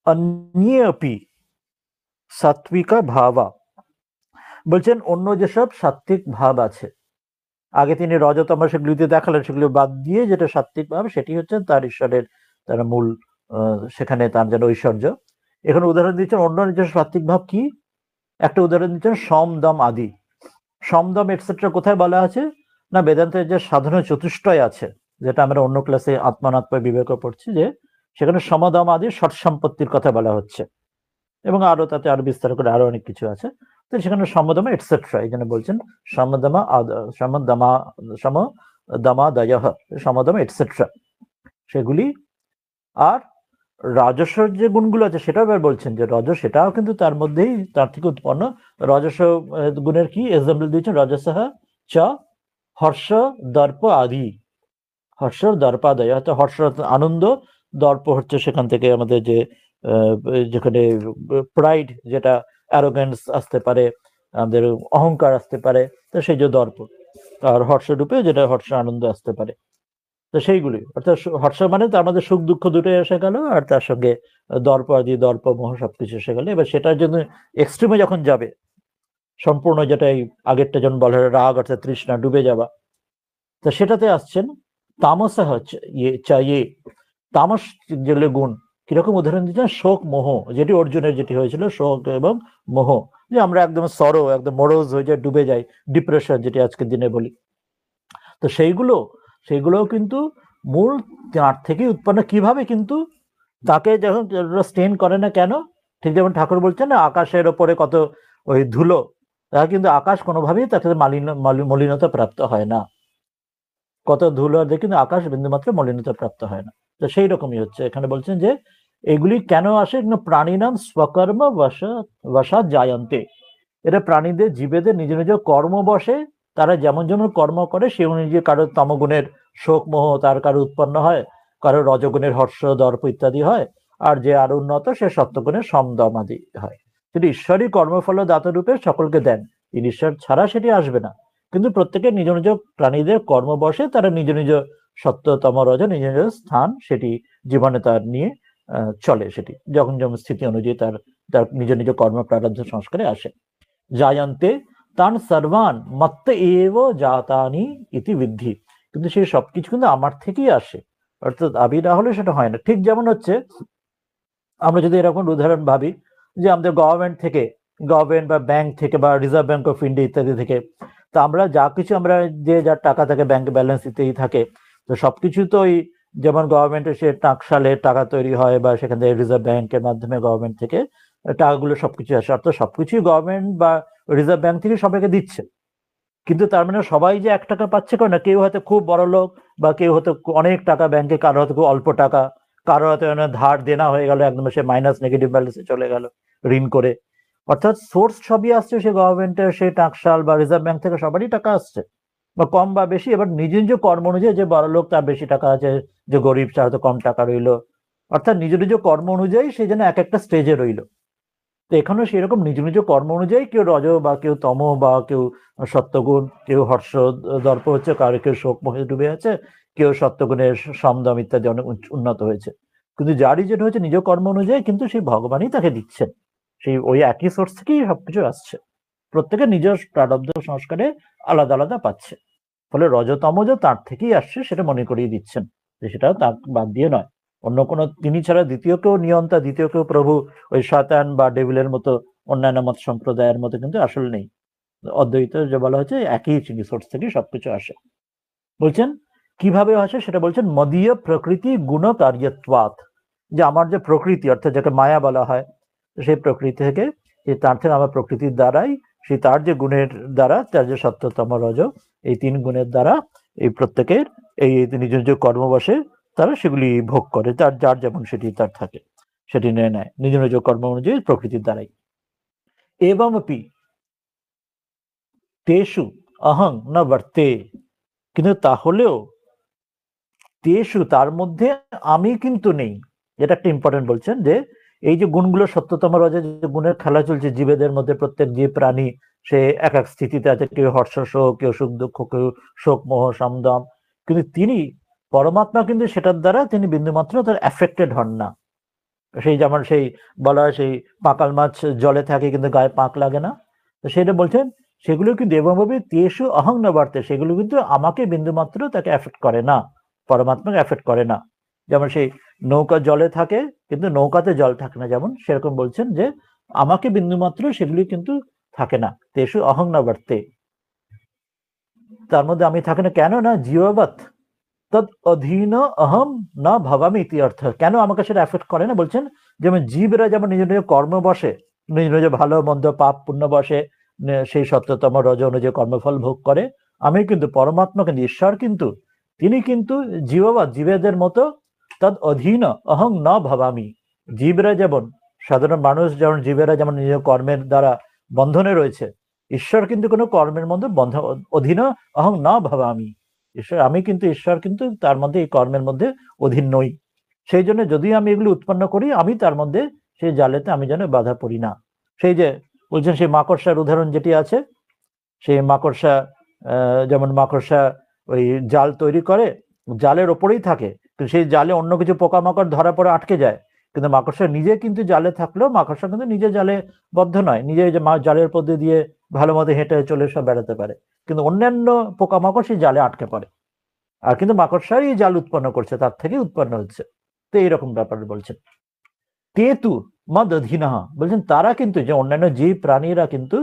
অন্যে অপি সাত্বিকা ভাবা, বলছেন অন্য যেসব সাত্বিক ভাব আছে, আগে তিনি রজতম সেগুলিতে দেখালেন, সেগুলি বাদ দিয়ে যেটা সাত্বিক ভাব সেটি হচ্ছে তার ঈশ্বরের, তার মূল, সেখানে তার যেন ঐশ্বর্য। এখানে উদাহরণ দিচ্ছেন অন্য যেসব সাত্বিক ভাব, কি একটা উদাহরণ দিচ্ছেন সম দম আদি। সম দম এটসেট্রা কোথায় বলা আছে না, বেদান্তের যে সাধনা চতুষ্টয় আছে, যেটা আমরা অন্য ক্লাসে আত্মানাত্মা বিবেক পড়ছি, যে সেখানে সমদম আদি ষট সম্পত্তির কথা বলা হচ্ছে, এবং আরো তাতে আরো বিস্তার করে আরো অনেক কিছু আছে। তো সেখানে সমদমা এটসেট্রা, এই জন্য বলছেন সমদমা সমদমা সমদমাদয়, সমদমা এটসেট্রা সেগুলি। আর রাজস্বর যে গুণগুলো আছে সেটাও এবার বলছেন যে রজ, সেটাও কিন্তু তার মধ্যেই, তার থেকে উৎপন্ন। রজস গুণের কি এক্সাম্পল দিয়েছেন? রজসহ চ হর্ষ দর্প আদি, হর্ষ দর্পাদয়, অর্থাৎ হর্ষ আনন্দ, দর্প হচ্ছে সেখান থেকে আমাদের যে যেখানে প্রাইড, যেটা অ্যারোগেন্স আসতে পারে, আমাদের অহংকার আসতে পারে, তো সেই যে দর্প, আর হর্ষ রূপে যেটা হর্ষ আনন্দ আসতে পারে, তো সেইগুলি অর্থাৎ হর্ষ মানে তার মধ্যে সুখ দুঃখ দুটোই এসে গেল, আর তার সঙ্গে দর্প আদি দর্প মোহ সবকিছু এসে গেল। এবার সেটার জন্য এক্সট্রিমে যখন যাবে সম্পূর্ণ, যেটা এই আগেরটা যেমন বলা হয় রাগ অর্থাৎ তৃষ্ণা ডুবে যাওয়া, তো সেটাতে আসছেন তামসা হচ্ছে ইয়ে চাইয়ে, তামস যেগুলো গুণ, কিরকম উদাহরণ দিচ্ছেন? শোক মোহ, যেটি অর্জুনের যেটি হয়েছিল, শোক এবং মোহ, যে আমরা একদম সরো, একদম মরোজ হয়ে যায়, ডুবে যাই, ডিপ্রেশন যেটি আজকের দিনে বলি। তো সেইগুলোও কিন্তু মূল তার থেকে উৎপন্ন। কিভাবে? কিন্তু তাকে যখন স্টেন করে না কেন, ঠিক যেমন ঠাকুর বলছেন না, আকাশের ওপরে কত ওই ধুলো, তারা কিন্তু আকাশ কোনোভাবেই তাতে মলিনতা প্রাপ্ত হয় না। কত ধুলো দিয়ে কিন্তু আকাশ বিন্দুমাত্র মলিনতা প্রাপ্ত হয় না। তো সেই রকমই হচ্ছে এখানে বলছেন যে এগুলি কেন আসে, প্রাণীনাম স্বকর্ম বশাৎ জায়ন্তে। এটা প্রাণীদের জীবেদের নিজ নিজ কর্ম বসে তারা যেমন যেমন কর্ম করে সে অনুযায়ী কারো তমগুণের শোক মোহ তার কারো উৎপন্ন হয়, কারো রজগুণের হর্ষ দর্প ইত্যাদি হয়, আর যে আরো উন্নত সে সত্যগুণের সমদম আদি হয়। তিনি ঈশ্বরই কর্মফল দাতা রূপে সকলকে দেন, তিনি ঈশ্বর ছাড়া সেটি আসবে না। কিন্তু প্রত্যেকের নিজ নিজ প্রাণীদের কর্ম বসে তারা নিজ নিজ সত্যতম রজ নিজ নিজ স্থান সেটি জীবনে তার নিয়ে চলে, সেটি যখন যেমন স্থিতি অনুযায়ী তার তার নিজ নিজ কর্ম প্রারব্ধ সংস্কারে আসে। জায়ন্তে তান সর্বান মত্ত এব জাতানি ইতি বিদ্ধি। কিন্তু সেই সবকিছু কিন্তু আমার থেকেই আসে, অর্থাৎ আমি না হলে সেটা হয় না। ঠিক যেমন হচ্ছে আমরা যদি এরকম উদাহরণ ভাবি যে আমাদের গভর্নমেন্ট বা ব্যাংক থেকে বা রিজার্ভ ব্যাংক অফ ইন্ডিয়া ইত্যাদি থেকে, তো আমরা যা কিছু আমরা যে যার টাকা থাকে ব্যাংকে ব্যালেন্স ইত্যাদি থাকে, তো সবকিছু তো ওই যেমন গভর্নমেন্টের সে টাকশালে টাকা তৈরি হয় বা সেখান থেকে রিজার্ভ ব্যাংকের মাধ্যমে গভর্নমেন্ট থেকে টাকাগুলো সবকিছু আসে, অর্থাৎ সবকিছুই গভর্নমেন্ট বা রিজার্ভ ব্যাংক থেকে সবাইকে দিচ্ছে। কিন্তু তার মানে সবাই যে 1 টাকা পাচ্ছে কেউ না, কেউ হয়তো খুব বড় লোক বা কেউ হয়তো অনেক টাকা ব্যাংকে, কারো হয়তো খুব অল্প টাকা, কারো হয়তো ধার দেনা হয়ে গেল, একদম সে মাইনাস নেগেটিভ ব্যালেন্সে চলে গেল ঋণ করে। অর্থাৎ সোর্স সবই আসছে সে গভর্নমেন্টের, সে টাকশাল বা রিজার্ভ ব্যাংক থেকে সবারই টাকা আসছে, বা কম বা বেশি। এবার নিজ নিজ কর্ম অনুযায়ী যে বড় লোক তার বেশি টাকা আছে, যে গরিব তার হয়তো কম টাকা রইলো, অর্থাৎ নিজ নিজ কর্ম অনুযায়ী সে যেন এক একটা স্টেজে রইলো। তো এখানেও সেরকম নিজ নিজ কর্ম অনুযায়ী কেউ রজ বা কেউ তম বা কেউ সত্যগুণ, কেউ হর্ষ দর্প হচ্ছে, কারো কেউ শোক মোহে ডুবে আছে, কেউ সত্যগুণের সমদম ইত্যাদি অনেক উন্নত হয়েছে। কিন্তু যারই যেটা হচ্ছে নিজ কর্ম অনুযায়ী কিন্তু সেই ভগবানই তাকে দিচ্ছেন, সেই ওই একই সোর্স থেকেই সবকিছু আসছে, প্রত্যেকের নিজের প্রারব্ধ সংস্কারে আলাদা আলাদা পাচ্ছে। ফলে রজতমজ তার থেকেই আসছে সেটা মনে করিয়ে দিচ্ছেন, যে সেটাও তার বাদ দিয়ে নয়। অন্য কোনো তিনি ছাড়া দ্বিতীয় কেউ নিয়ন্তা, দ্বিতীয় কেউ প্রভু ওই শয়তান বা ডেভিলের মতো অন্যান্য মত সম্প্রদায়ের মতো কিন্তু আসলে নেই। অদ্বৈত যে বলা হচ্ছে একই সোর্স থেকে সবকিছু আসে। বলছেন কিভাবে আসে সেটা বলছেন মদীয় প্রকৃতি গুণ কার্যত্বাৎ, যে আমার যে প্রকৃতি অর্থাৎ যাকে মায়া বলা হয়, সেই প্রকৃতি থেকে তার থেকে আমার প্রকৃতির দ্বারাই সেই তার যে গুণের দ্বারা, তার যে সত্যতম রজ, এই 3 গুণের দ্বারা এই প্রত্যেকের এই নিজ নিজ কর্মবশে তারা সেগুলি ভোগ করে, তার যার যেমন সেটি তার থাকে সেটি নিয়ে নেয় নিজ নিজ কর্ম অনুযায়ী প্রকৃতির দ্বারাই। এবমপি তেষু অহং না বর্তে, কিন্তু তাহলেও তেষু তার মধ্যে আমি কিন্তু নেই। যেটা একটা ইম্পর্টেন্ট বলছেন, যে এই যে গুণগুলো সত্যতম রজে যে গুণের খেলা চলছে জীবেদের মধ্যে, প্রত্যেক জীব প্রাণী সে এক এক স্থিতিতে আছে, কেউ হর্ষ শোক, কেউ সুখ দুঃখ, কেউ শোক মোহ সমদম, কিন্তু তিনি পরমাত্মা কিন্তু সেটার দ্বারা তিনি বিন্দুমাত্র তার এফেক্টেড হন না। সেই যেমন সেই বলা হয় সেই পাকাল মাছ জলে থাকে কিন্তু গায়ে পাক লাগে না, তো সেটা বলছেন সেগুলো কিন্তু এমনভাবে তেষু অহং না বাড়তে, সেগুলো কিন্তু আমাকে বিন্দুমাত্র তাকে এফেক্ট করে না, পরমাত্মাকে এফেক্ট করে না। যেমন সেই নৌকা জলে থাকে কিন্তু নৌকাতে জল থাকে না, যেমন সেরকম বলছেন যে আমাকে বিন্দুমাত্র সেগুলি কিন্তু থাকে না, তেষু অহং না বাড়তে, তার মধ্যে আমি থাকে না। কেন না জীববৎ তদ অধীন অহম না ভাবামি ইতি অর্থ, কেন আমাকে সেটা এফেক্ট করে না বলছেন, যেমন জীবরা যেমন নিজ নিজ কর্ম বসে, নিজ নিজ ভালো মন্দ পাপ পুণ্য বসে সেই সত্যতম রজ অনুযায়ী কর্মফল ভোগ করে, আমি কিন্তু পরমাত্মা কিন্তু ঈশ্বর কিন্তু তিনি কিন্তু জীববাদ জীবেদের মতো তদ অধীন অহং না ভাবামি, জীবরা যেমন সাধারণ মানুষ যেমন জীবেরা যেমন নিজ কর্মের দ্বারা বন্ধনে রয়েছে, ঈশ্বর কিন্তু কোনো কর্মের মধ্যে অধীন অহং না ভাবামি, ঈশ্বর আমি কিন্তু ঈশ্বর কিন্তু তার মধ্যে এই কর্মের মধ্যে অধীন নই। সেই জন্য যদি আমি এগুলো উৎপন্ন করি আমি তার মধ্যে সেই জালেতে আমি যেন বাধা পড়ি না। সেই যে বলছেন সেই মাকড়সার উদাহরণ যেটি আছে, সেই মাকড়সা যেমন মাকড়সা ওই জাল তৈরি করে, জালের ওপরেই থাকে, কিন্তু সেই জালে অন্য কিছু পোকামাকড় ধরা পড়ে আটকে যায়, কিন্তু মাকড়সা নিজে কিন্তু জালে থাকলেও মাকড়সা কিন্তু নিজে জালে বদ্ধ নয়, নিজে যে জালের পদ্ধতি দিয়ে ভালো মতো হেঁটে চলে সব বেড়াতে পারে, কিন্তু অন্যান্য পোকামাকড় সেই জালে আটকে পড়ে, আর কিন্তু মাকড়সাই জাল উৎপন্ন করছে, তার থেকে উৎপন্ন হচ্ছে। তো এইরকম ব্যাপার বলছেন। কেতু মদ অধীনঃ, বলছেন তারা কিন্তু যে অন্যান্য জীব প্রাণীরা কিন্তু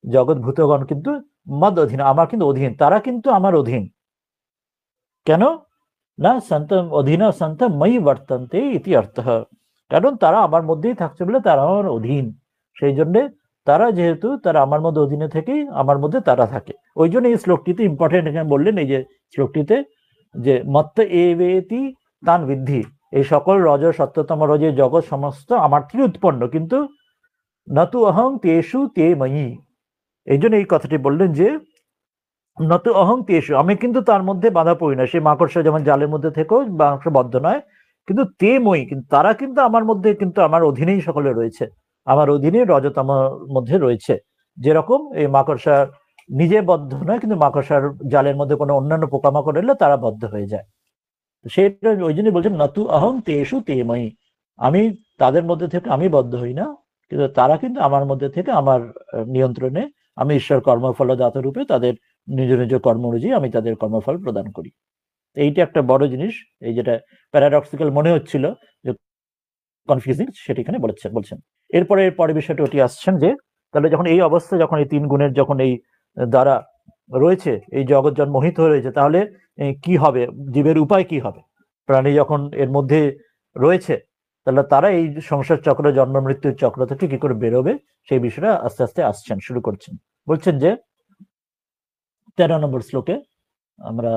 জগৎ ভূতগণ কিন্তু মদ অধীন, আমার কিন্তু অধীন, তারা কিন্তু আমার অধীন। কেন না সন্ত অধীন সন্ত ময়ি বর্তন্তে ইতি অর্থ, কারণ তারা আমার মধ্যেই থাকছে বলে তারা আমার অধীন, সেই জন্য তারা যেহেতু তারা আমার মধ্যে অধীনে থেকেই আমার মধ্যে তারা থাকে। ওই জন্য এই শ্লোকটিতে ইম্পর্টেন্ট এখানে বললেন, এই যে শ্লোকটিতে যে মত্ত এবেতি তান বিদ্ধি, এই সকল রজ সত্যতম রজে জগৎ সমস্ত আমার থেকে উৎপন্ন, কিন্তু নতু অহং তেষু তে ময়ি। এই জন্য এই কথাটি বললেন যে নত অহং তেষু, আমি কিন্তু তার মধ্যে বাধা পড়ি না। সে মাকড়সা যেমন জালের মধ্যে থেকেও মাংস বদ্ধ নয়, কিন্তু তে মই, কিন্তু তারা কিন্তু আমার মধ্যে, কিন্তু আমার অধীনেই সকলে রয়েছে, আমার অধীনে রজতম মধ্যে রয়েছে। যেরকম এই মাকড়সা নিজে বদ্ধ নয়, কিন্তু মাকড়সার জালের মধ্যে কোনো অন্যান্য পোকামাকড় এলে তারা বদ্ধ হয়ে যায়। সেটা ওই জন্যই বলছেন নতু অহং তেষু তে মই, আমি তাদের মধ্যে থেকে আমি বদ্ধ হই না, কিন্তু তারা কিন্তু আমার মধ্যে থেকে আমার নিয়ন্ত্রণে, আমি ঈশ্বর কর্মফলদাতা রূপে তাদের নিজ নিজ কর্ম অনুযায়ী আমি তাদের কর্মফল প্রদান করি। এইটা একটা বড় জিনিস, এই যেটা প্যারাডক্সিক্যাল মনে হচ্ছিল, যে কনফিউজিং, সেটা এখানে বলছেন। এরপরে পরে বিষয়টা ওটি আসছেন যে তাহলে যখন এই অবস্থা, যখন এই তিন গুণের যখন এই দ্বারা রয়েছে, এই জগৎ যখন মোহিত হয়ে রয়েছে, তাহলে কি হবে, জীবের উপায় কি হবে? প্রাণী যখন এর মধ্যে রয়েছে, তাহলে তারা এই সংসার চক্র, জন্ম মৃত্যুর চক্র থেকে কি করে বেরোবে, সেই বিষয়টা আস্তে আস্তে আসছেন, শুরু করছেন। বলছেন যে 13 নম্বর শ্লোকে, আমরা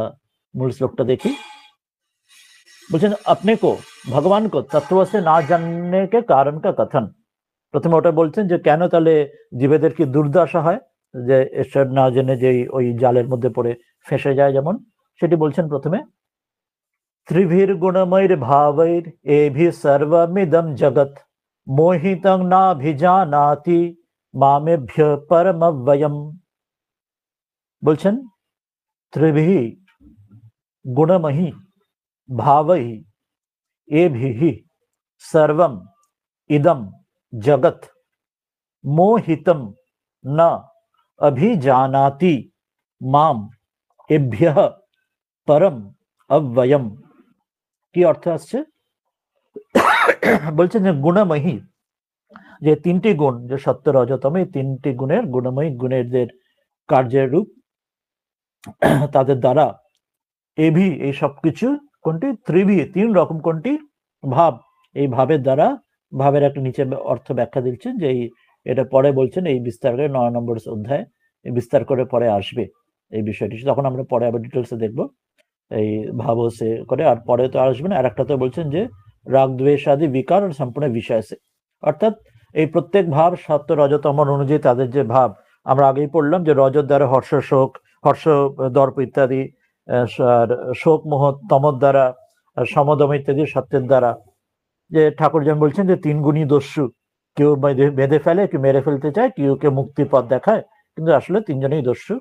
মূল শ্লোকটা দেখি। বলছেন আপনি কো ভগবান কো তত্ত্ব সে না জাননে কে কারণ কা কথন। প্রথমে ওটা বলছেন যে কেন তাহলে জীবেদের কি দুর্দশা হয়, যে ঈশ্বর না জেনে যে ওই জালের মধ্যে পড়ে ফেঁসে যায় যেমন, সেটি বলছেন প্রথমে। ত্রিভির গুণময়ীর ভাবৈর এভি সর্বমিদম জগৎ মোহিতং নাভিজানাতি মামেভ্য পরমব্যয়ম। বলছেন ত্রিভি গুণময়ী ভাবৈ এভি সর্বম ইদম জগৎ মোহিতম না অভিজানাতি মাম এভ্যঃ পরম অব্যয়ম। কি অর্থ আসছে? বলছেন যে গুণময়ী, যে তিনটি গুণ, যে সত্য রজতম, এই তিনটি গুণের গুণময়ী গুণের যে কার্যের রূপ, তাদের দ্বারা এভি এই সবকিছু, কোনটি ত্রিভি তিন রকম, কোনটি ভাব, এই ভাবের দ্বারা, ভাবের একটা নিচে অর্থ ব্যাখ্যা দিচ্ছেন যে এটা পরে বলছেন, এই বিস্তার করে 9 নম্বর অধ্যায় বিস্তার করে পরে আসবে এই বিষয়টি, তখন আমরা পরে আবার ডিটেলসে দেখবো এই ভাব সে করে। আর পরে তো আসবে না, আর একটা তো বলছেন যে রাগ দ্বেষ আদি বিকার সম্পূর্ণ বিষয় আছে, অর্থাৎ এই প্রত্যেক ভাব সত্য রজতম অনুযায়ী তাদের যে ভাব, আমরা আগেই পড়লাম যে রজত দ্বারা হর্ষ শোক, হর্ষ দর্প ইত্যাদি, আর শোক মোহ তমর দ্বারা, সমদম ইত্যাদি সত্যের দ্বারা। যে ঠাকুর যেমন বলছেন যে তিন গুণী দস্যু, কেউ বেঁধে ফেলে, কেউ মেরে ফেলতে চায়, কেউ মুক্তির পথ দেখায়, কিন্তু আসলে তিনজনেই দস্যু।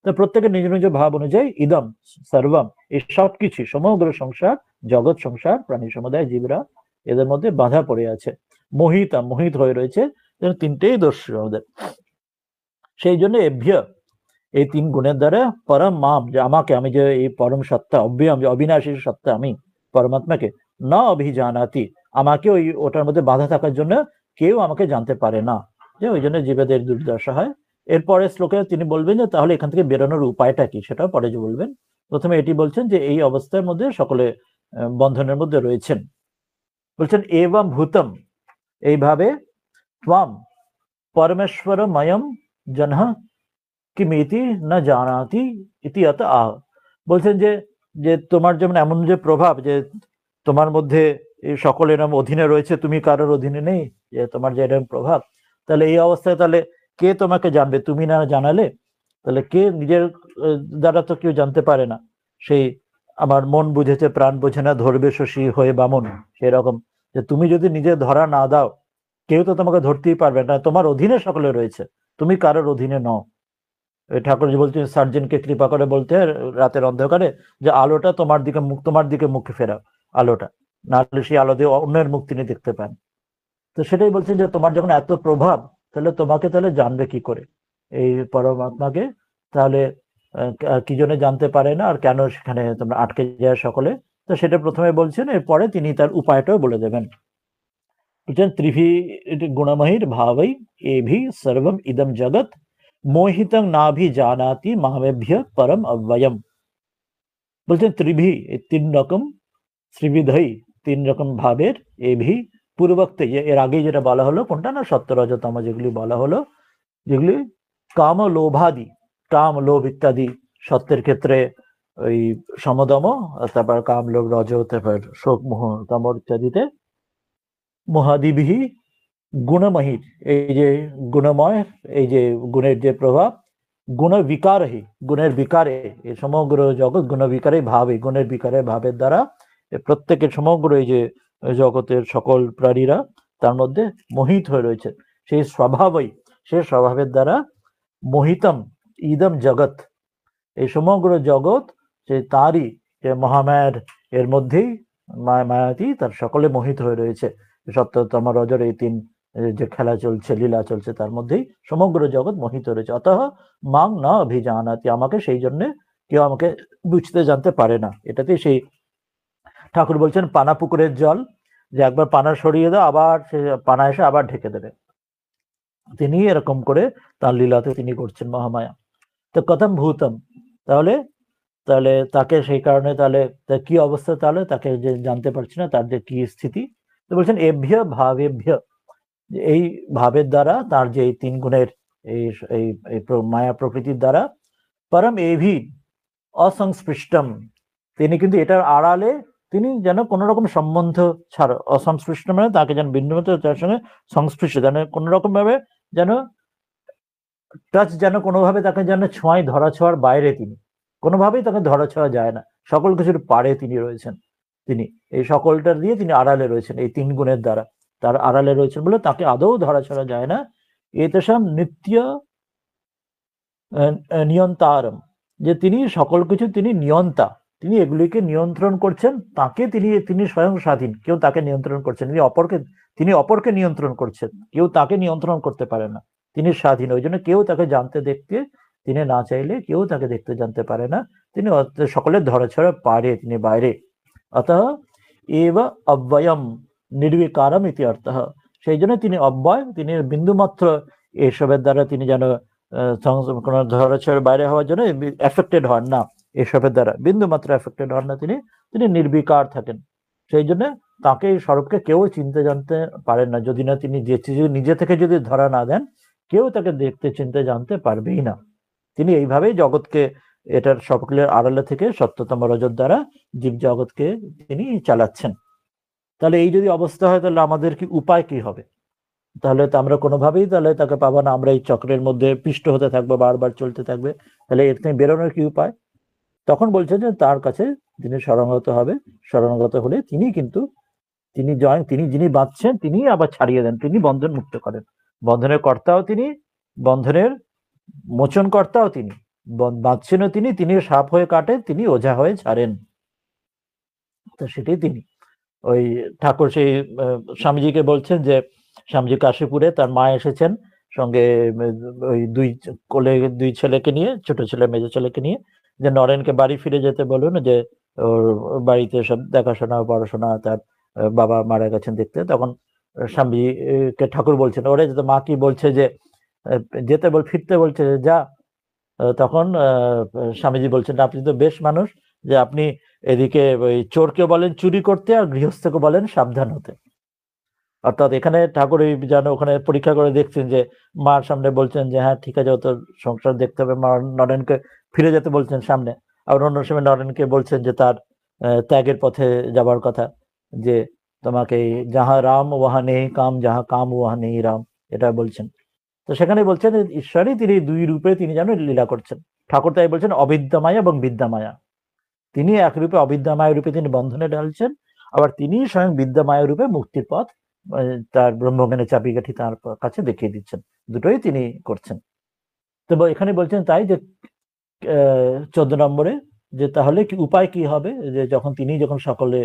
তো প্রত্যেকের নিজ নিজ ভাব অনুযায়ী ইদম সর্বম, এই সবকিছু, সমগ্র সংসার, জগৎ সংসার, প্রাণী সমুদায়, জীবরা এদের মধ্যে বাধা পড়ে আছে, মোহিত হয়ে রয়েছে, তিনটেই দস্যু আমাদের। সেই জন্য এভ্য, এই তিন গুণের দ্বারা পরম মাম, যে আমাকে, আমি যে এই পরম সত্তা, অব্যয়ম, যে অবিনাশী সত্তা আমি পরমাত্মাকে, না অভিজানাতি, আমাকে ওটার মধ্যে বাধা থাকার জন্য কেউ আমাকে জানতে পারে না, যে ওই জন্য জীবেদের দুর্দশা হয়। এরপরে শ্লোকে তিনি বলবেন যে তাহলে এখান থেকে বেরোনোর উপায়টা কি, সেটাও পরে যে বলবেন। প্রথমে এটি বলছেন যে এই অবস্থার মধ্যে সকলে বন্ধনের মধ্যে রয়েছেন। বলছেন এবং ভূতম, এইভাবে ত্বম পরমেশ্বরময়ম জনঃ কিমিতি না জানাতি ইতি অত আহ। বলছেন যে যে তোমার যেমন এমন যে প্রভাব, যে তোমার মধ্যে এই সকল এরম অধীনে রয়েছে, তুমি কারোর অধীনে নেই, যে তোমার যে এরকম প্রভাব, তাহলে এই অবস্থায় তাহলে কে তোমাকে জানবে, তুমি না জানালে তাহলে কে, নিজের দ্বারা তো কেউ জানতে পারে না। সেই আমার মন বুঝেছে প্রাণ বোঝে না, ধরবে শশী হয়ে বামন, সেরকম যে তুমি যদি নিজে ধরা না দাও, কেউ তো তোমাকে ধরতেই পারবে না, তোমার অধীনে সকলে রয়েছে, তুমি কারোর অধীনে নও। ঠাকুরজি বলছেন সার্জেনকে কৃপা করে বলতে রাতের অন্ধকারে, যে আলোটা তোমার দিকে মুখ ফেরাও, আলোটা না হলে সেই আলো দিয়ে অন্যের মুখ তিনি দেখতে পান। তো সেটাই বলছেন যে তোমার যখন এত প্রভাব, তাহলে তোমাকে তাহলে জানবে কি করে এই পরমাত্মাকে, তাহলে কি জন্য জানতে পারে না, আর কেন সেখানে তোমরা আটকে যায় সকলে। তো সেটা প্রথমে বলছেন, এরপরে তিনি তার উপায়টাও বলে দেবেন। বলছেন ত্রিভি গুণমহির ভাবৈ এভি সর্বম ইদম জগৎ মোহিতং নাভি জানাতি মামেভ্য পরম অব্যয়ম। বলছেন ত্রিভি, তিন রকম, ত্রিবিধই তিন রকম ভাবের, এভি পূর্বোক্ত এর আগে যেটা বলা হলো কোনটা না সত্য রজতম যেগুলি বলা হলো, যেগুলি কাম লোভাদি, কাম লোভ ইত্যাদি সত্যের ক্ষেত্রে ওই সমদম, তারপর কাম লোভ রজ, তারপর শোক মোহ তম ইত্যাদিতে মহাদিবিহি গুণমহির, এই যে গুণময়, এই যে গুণের যে প্রভাব, গুণ বিকারহি, গুণের বিকারে এই সমগ্র জগৎ গুণ বিকারে ভাবে, গুণের বিকারে ভাবের দ্বারা প্রত্যেকের সমগ্র এই যে জগতের সকল প্রাণীরা তার মধ্যে মোহিত হয়ে রয়েছে, সেই স্বভাবই, সে স্বভাবের দ্বারা মোহিতম ইদম জগৎ, এই সমগ্র জগৎ যে তারই, যে মহামায়ার এর মধ্যেই মায়াতি তার সকলে মোহিত হয়ে রয়েছে। সত্যতম রজর এই তিন যে খেলা চলছে, লীলা চলছে, তার মধ্যেই সমগ্র জগৎ মোহিত রয়েছে। অতঃ মাং না অভিজানাতি, আমাকে সেই জন্য কেউ আমাকে বুঝতে জানতে পারে না। এটাতেই সেই ঠাকুর বলছেন পানা পুকুরের জল, যে একবার পানা সরিয়ে দাও আবার সে পানা এসে আবার ঢেকে দেবে, তিনি এরকম করে তার লীলাতে তিনি করছেন মহামায়া। তো কথম ভূতম, তাহলে তাহলে তাকে সেই কারণে তাহলে তার কি অবস্থা, তাহলে তাকে যে জানতে পারছি না, তার যে কি স্থিতি, তো বলছেন এভ্য ভাবেভ্য, এই ভাবের দ্বারা তার যে এই তিন গুণের এই মায়া প্রকৃতির দ্বারা পরম এভি অসংস্পৃষ্টম, তিনি কিন্তু এটার আড়ালে তিনি যেন কোন রকম সম্বন্ধ ছাড়া, অসংস্পৃষ্ট মানে তাকে যেন বিন্দুমাত্র তার সঙ্গে সংস্পৃষ্ট, যেন কোন রকম ভাবে যেন টাচ, যেন কোনোভাবে তাকে যেন ছোঁয়ায়, ধরা ছোঁয়ার বাইরে, তিনি কোনোভাবেই তাকে ধরা ছোঁয়া যায় না, সকল কিছুর পারে তিনি রয়েছেন, তিনি এই সকলটার দিয়ে তিনি আড়ালে রয়েছেন, এই তিন গুণের দ্বারা তার আড়ালে রয়েছেন বলে তাকে আদৌ ধরা ছোঁয়া যায় না। এতেষাম নিত্য নিয়ন্তারম, যে তিনি সকল কিছু তিনি নিয়ন্তা, তিনি এগুলিকে নিয়ন্ত্রণ করছেন, তাকে তিনি স্বয়ং স্বাধীন, কেউ তাকে নিয়ন্ত্রণ করছেন, তিনি অপরকে নিয়ন্ত্রণ করছেন, কেউ তাকে নিয়ন্ত্রণ করতে পারে না, তিনি স্বাধীন, ওই জন্য কেউ তাকে জানতে দেখতে, তিনি না চাইলে কেউ তাকে দেখতে জানতে পারে না, তিনি সকলের ধরাছড়া পারে, তিনি বাইরে। অতঃ এব অব্যয়ম নির্বিকারম ইতি অর্থঃ, সেই জন্য তিনি অব্যয়, তিনি বিন্দুমাত্র এসবের দ্বারা তিনি যেন কোনো ধরাছোঁয়ার বাইরে হওয়ার জন্য এফেক্টেড হন না, এসবের দ্বারা বিন্দুমাত্র এফেক্টেড হন না, তিনি নির্বিকার থাকেন, সেই জন্য তাকে এই স্বরূপকে কেউ চিনতে জানতে পারেন না, যদি না তিনি নিজে থেকে যদি ধরা না দেন, কেউ তাকে দেখতে চিনতে জানতে পারবেই না। তিনি এইভাবেই জগৎকে, এটার সকলের আড়ালে থেকে সত্যতম রজত দ্বারা জীব জগৎকে তিনি চালাচ্ছেন। তাহলে এই যদি অবস্থা হয়, তাহলে আমাদের কি উপায় কি হবে? তাহলে তো আমরা কোনোভাবেই তাহলে তাকে পাবো না, আমরা এই চক্রের মধ্যে পিষ্ট হতে থাকবো, বারবার চলতে থাকবে, তাহলে এর থেকে বেরোনোর কি উপায়? তখন বলছেন যে তার কাছে তিনি শরণাগত হবে, শরণাগত হলে তিনি কিন্তু তিনি যিনি বাঁধছেন তিনি আবার ছাড়িয়ে দেন, তিনি বন্ধন মুক্ত করেন, বন্ধনের কর্তাও তিনি, বন্ধনের মোচন কর্তাও তিনি, বাঁধছেনও তিনি সাপ হয়ে কাটেন, তিনি ওঝা হয়ে ছাড়েন, তো সেটাই তিনি। ওই ঠাকুর সেই স্বামীজিকে বলছেন যে স্বামীজি কাশীপুরে তার মা এসেছেন সঙ্গে ওই কোলে দুই ছেলেকে নিয়ে, ছোট ছেলে মেজো ছেলেকে নিয়ে, যে নরেনকে বাড়ি ফিরে যেতে বলুন, যে ওর বাড়িতে সব দেখাশোনা পড়াশোনা, তার বাবা মারা গেছেন দেখতে। তখন স্বামীজিকে ঠাকুর বলছেন ওরে, যে মা কি বলছে যে যেতে ফিরতে বলছে যা। তখন স্বামীজি বলছেন আপনি তো বেশ মানুষ, যে আপনি এদিকে ওই চোরকে বলেন চুরি করতে আর গৃহস্থকে বলেন সাবধান হতে। অর্থাৎ এখানে ঠাকুর যেন ওখানে পরীক্ষা করে দেখছেন, যে মার সামনে বলছেন যে হ্যাঁ ঠিক আছে, তো সংসার দেখতে হবে, মা নরেনকে ফিরে যেতে বলছেন সামনে, আর অন্য সময় নরেনকে বলছেন যে তার ত্যাগের পথে যাবার কথা, যে তোমাকে যাহা রাম ওহা নেই কাম, যাহা কাম ওহা নেই রাম, এটা বলছেন। তো সেখানে বলছেন ঈশ্বরই তিনি দুই রূপে তিনি যেন লীলা করছেন। ঠাকুর তাই বলছেন অবিদ্যামায়া এবং বিদ্যামায়া, তিনি এক রূপে অবিদ্যামায় রূপে তিনি বন্ধনে ঢালছেন, আবার তিনি স্বয়ং বিদ্যামায় রূপে মুক্তির পথ তার ব্রহ্মজ্ঞানের চাবিকাঠি তার কাছে দেখিয়ে দিচ্ছেন, দুটোই তিনি করছেন। তো এখানে বলছেন তাই যে 14 নম্বরে, যে তাহলে কি উপায় কি হবে, যে তিনি যখন সকলে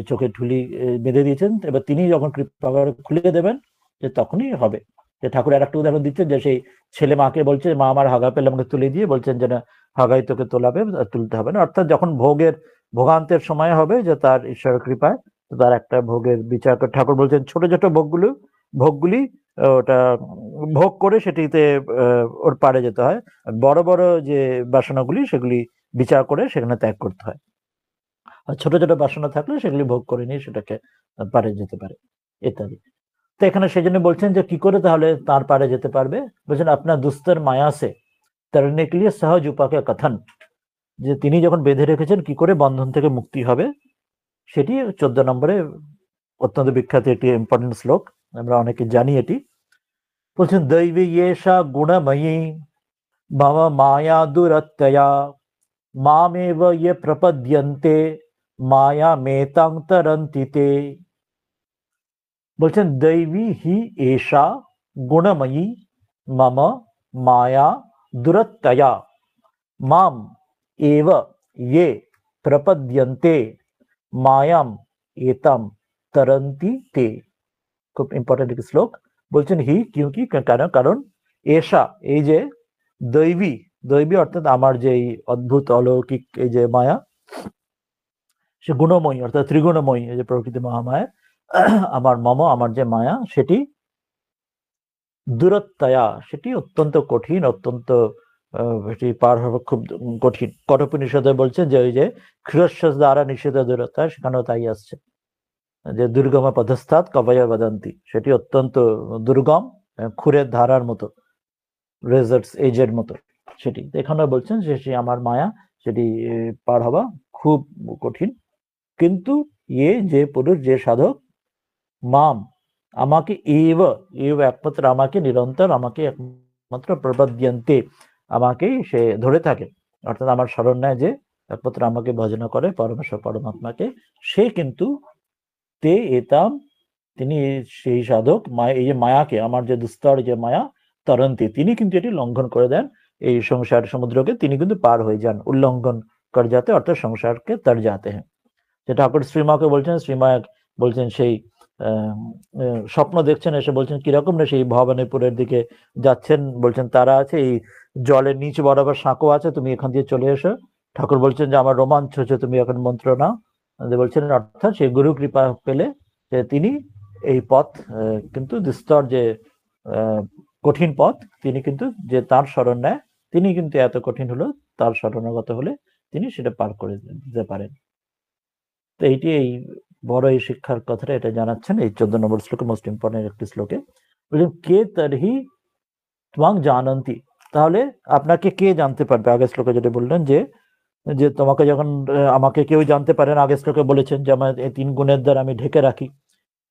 চোখে ঠুলি বেঁধে দিয়েছেন, এবার তিনি যখন কৃপা খুলে দেবেন, যে তখনই হবে। যে ঠাকুর আর একটা উদাহরণ দিচ্ছেন, যে সেই ছেলে মাকে বলছে মা আমার হাগা পেলে আমাকে তুলে দিয়ে বলছেন যে না হাগাই তোকে তোলাবে, তুলতে হবে না। অর্থাৎ যখন ভোগান্তের সময় হবে, যে তার ঈশ্বরের কৃপায় তার একটা ভোগের বিচার করে, ঠাকুর বলছেন ছোট ছোট ভোগগুলি ওটা ভোগ করে সেটিতে ওর পারে যেতে হয়, বড় বড় যে বাসনাগুলি সেগুলি বিচার করে সেখানে ত্যাগ করতে হয়, আর ছোট ছোট বাসনা থাকলে সেগুলি ভোগ করে নিয়ে সেটাকে পারে যেতে পারে। ইত্যাদি। তো এখানে সেই জন্য বলছেন যে কি করে তাহলে তার পারে যেতে পারবে, বলছেন আপনার দুস্তর মায়া সে তরনে কে লিয়ে সহজ উপাকে কথন, যে তিনি যখন বেঁধে রেখেছেন কি করে বন্ধন থেকে মুক্তি হবে, সেটি 14 নম্বরে অত্যন্ত বিখ্যাত একটি ইম্পর্টেন্ট শ্লোক, আমরা অনেকে জানি এটি। বলছেন দৈবী এষা গুণময়ী মম মায়া দুরত্যয়া মামেব ইয়ে প্রপদ্যন্তে মায়া মেতাং তরন্তি তে। বলছেন দৈবী হি এষা গুণময়ী মম মায়া দুরত্যয়া মাম এব ইয়ে প্রপদ্যন্তে মায়াম এতাম তরন্তি তে। খুব ইম্পর্টেন্ট একটি শ্লোক। বলছেন হি কিউকি কারণ এষা এই যে দৈবী, দৈবী অর্থাৎ আমার যে এই অদ্ভুত অলৌকিক এই যে মায়া, সে গুণময়ী অর্থাৎ ত্রিগুণময়ী এই যে প্রকৃতি মহামায়া, আমার মম আমার যে মায়া সেটি দূরত্বয়া সেটি অত্যন্ত কঠিন, অত্যন্ত এটি পার হওয়া খুব কঠিন। কঠোপনিষদে বলছেন যে ওই যে ক্ষীরস্য দ্বারা নিষেধ দূরত্ব, সেখানেও তাই আসছে যে দুর্গম পদস্থাৎ কবয় বদন্তি, সেটি অত্যন্ত দুর্গম, খুরের ধারার মতো, রেজার্টস এজের মতো সেটি। এখানে বলছেন যে সে আমার মায়া সেটি পার হওয়া খুব কঠিন। কিন্তু ইয়ে যে পুরুষ যে সাধক মাম আমাকে এব একমাত্র আমাকে নিরন্তর আমাকে একমাত্র প্রপদ্যন্তে আমাকে সে ধরে থাকে, অর্থাৎ আমার শরণ নেয় যে একমাত্র আমাকে ভজনা করে পরমেশ্বর পরমাত্মাকে, সে কিন্তু তে এতাম তিনি সেই সাধক মায়া এই যে মায়াকে আমার যে দুস্তর যে মায়া তরন্তি তিনি কিন্তু এটি লঙ্ঘন করে দেন, এই সংসার সমুদ্রকে তিনি কিন্তু পার হয়ে যান, উল্লঙ্ঘন করে যাতে অর্থাৎ সংসারকে তর যাতে হ্যাঁ। যে ঠাকুর শ্রীমাকে বলছেন, শ্রীমা বলছেন সেই স্বপ্ন দেখছেন, এসে বলছেন কিরকম না সেই ভবানীপুরের দিকে যাচ্ছেন, বলছেন তারা আছে এই জলের নিচ বরাবর সাঁকো আছে, তুমি এখান দিয়ে চলে এসো। ঠাকুর বলছেন যে আমার রোমাঞ্চ হচ্ছে, তুমি এখন মন্ত্র নাও। বলছেন অর্থাৎ সেই গুরু কৃপা পেলে যে তিনি এই পথ কিন্তু দুস্তর যে কঠিন পথ তিনি কিন্তু যে তার শরণ নেয় তিনি কিন্তু এত কঠিন হলো তার শরণাগত হলে তিনি সেটা পার করে দিতে পারেন। তো এইটি এই বড় এই শিক্ষার কথাটা এটা জানাচ্ছেন এই 14 নম্বর শ্লোকে, মোস্ট ইম্পর্টেন্ট একটি শ্লোকে। বলছেন কে তরহি ত্বাং জানন্তি, তাহলে আপনাকে কে জানতে পারবে। আগের শ্লোকে যেটা বললেন যে যে তোমাকে যখন আমাকে কেউ জানতে পারে না, আগের শ্লোকে বলেছেন যে আমার এই 3 গুণের দ্বারা আমি ঢেকে রাখি,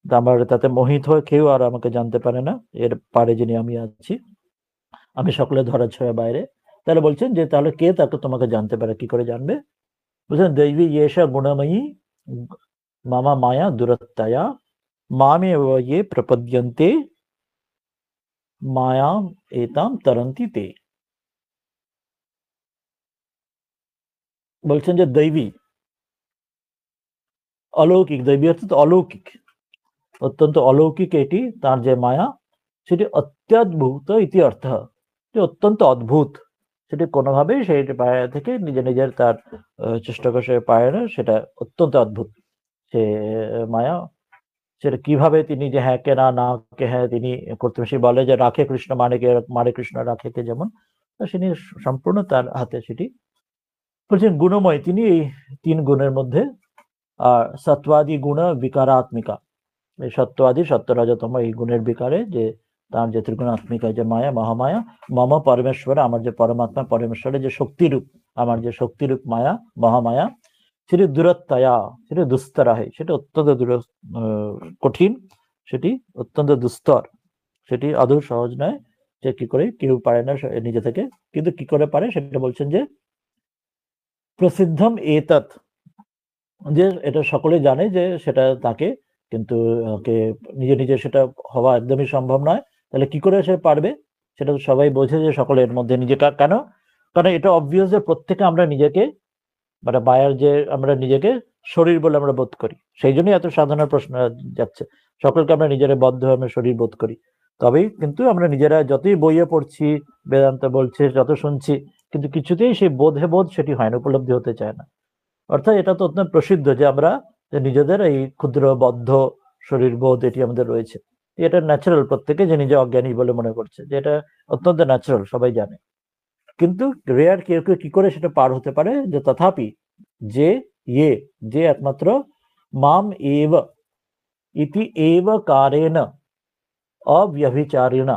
আমার তাতে মোহিত হয়ে কেউ আর আমাকে জানতে পারে না, এর পারে যিনি আমি আছি, আমি সকলের ধরা ছোঁয়া বাইরে। তাহলে বলছেন যে তাহলে কে তাকে তোমাকে জানতে পারে, কি করে জানবে। বলছেন দৈবী ইয়েষা গুণময়ী মামা মায়া দুরত্তয়া মামে ইয়ে প্রপদ্যন্তে মায়াম এতাম তরন্তি তে। বলছেন যে দৈবী অলৌকিক, দৈবী অর্থাৎ অলৌকিক, অত্যন্ত অলৌকিক এটি তার যে মায়া সেটি অত্যদ্ভুত ইতি অর্থ, অত্যন্ত অদ্ভুত, সেটি কোনোভাবেই সেই পায়ে থেকে নিজের তার চেষ্টা করে সে পায় না, সেটা অত্যন্ত অদ্ভুত সে মায়া। সেটা কিভাবে তিনি যে হ্যাঁ কে না কে হ্যাঁ তিনি করতে, সে বলে যে রাখে কৃষ্ণ মানে কে, মানে কৃষ্ণ রাখে কে, যেমন সেটি সম্পূর্ণ তার হাতে সেটি। বলছেন গুণময় তিনি এই 3 গুণের মধ্যে, আর সত্বাদি গুণ বিকারাত্মিকা, এই সত্যবাদী সত্য রজতম এই গুণের বিকারে যে তার যে ত্রিগুণাত্মিকা যে মায়া মহামায়া মম পরমেশ্বর আমার যে পরমাত্মা পরমেশ্বরের যে শক্তিরূপ, আমার যে শক্তিরূপ মায়া মহামায়া সেটি দূরত্বয়া সেটি দুস্তরাহে, সেটি অত্যন্ত কঠিন, সেটি অত্যন্ত দুস্তর, সেটি আদৌ সহজ নয়, যে কি করে কেউ পারে না নিজে থেকে, কিন্তু কি করে পারে সেটা বলছেন যে প্রসিদ্ধম এতৎ, যে এটা সকলে জানে যে সেটা তাকে, কিন্তু নিজে নিজে সেটা হওয়া একদমই সম্ভব নয়। তাহলে কি করে সে পারবে, সেটা তো সবাই বোঝে যে সকলের মধ্যে নিজেকে, কেন, কারণ এটা অবভিয়াস যে প্রত্যেকে আমরা নিজেকে মানে মায়ার যে আমরা নিজেকে শরীর বলে আমরা বোধ করি, সেই জন্যই এত সাধনার প্রশ্ন যাচ্ছে, সকলকে আমরা নিজেরা বদ্ধ আমরা শরীর বোধ করি। তবেই কিন্তু আমরা নিজেরা যতই বইয়ে পড়ছি, বেদান্ত বলছে, যত শুনছি, কিন্তু কিছুতেই সেই বোধ সেটি হয় না, উপলব্ধি হতে চায় না। অর্থাৎ এটা তো অত্যন্ত প্রসিদ্ধ যে আমরা নিজেদের এই ক্ষুদ্র বদ্ধ শরীর বোধ এটি আমাদের রয়েছে, এটা ন্যাচারাল, প্রত্যেকে যে নিজে অজ্ঞানী বলে মনে করছে, যে এটা অত্যন্ত ন্যাচারাল, সবাই জানে। কিন্তু রেয়ার কেউ কেউ কি করে সেটা পার হতে পারে, যে তথাপি যে ইয়ে যে একমাত্র মাম এব ইতি এব কারেণ অব্যভিচারিণা,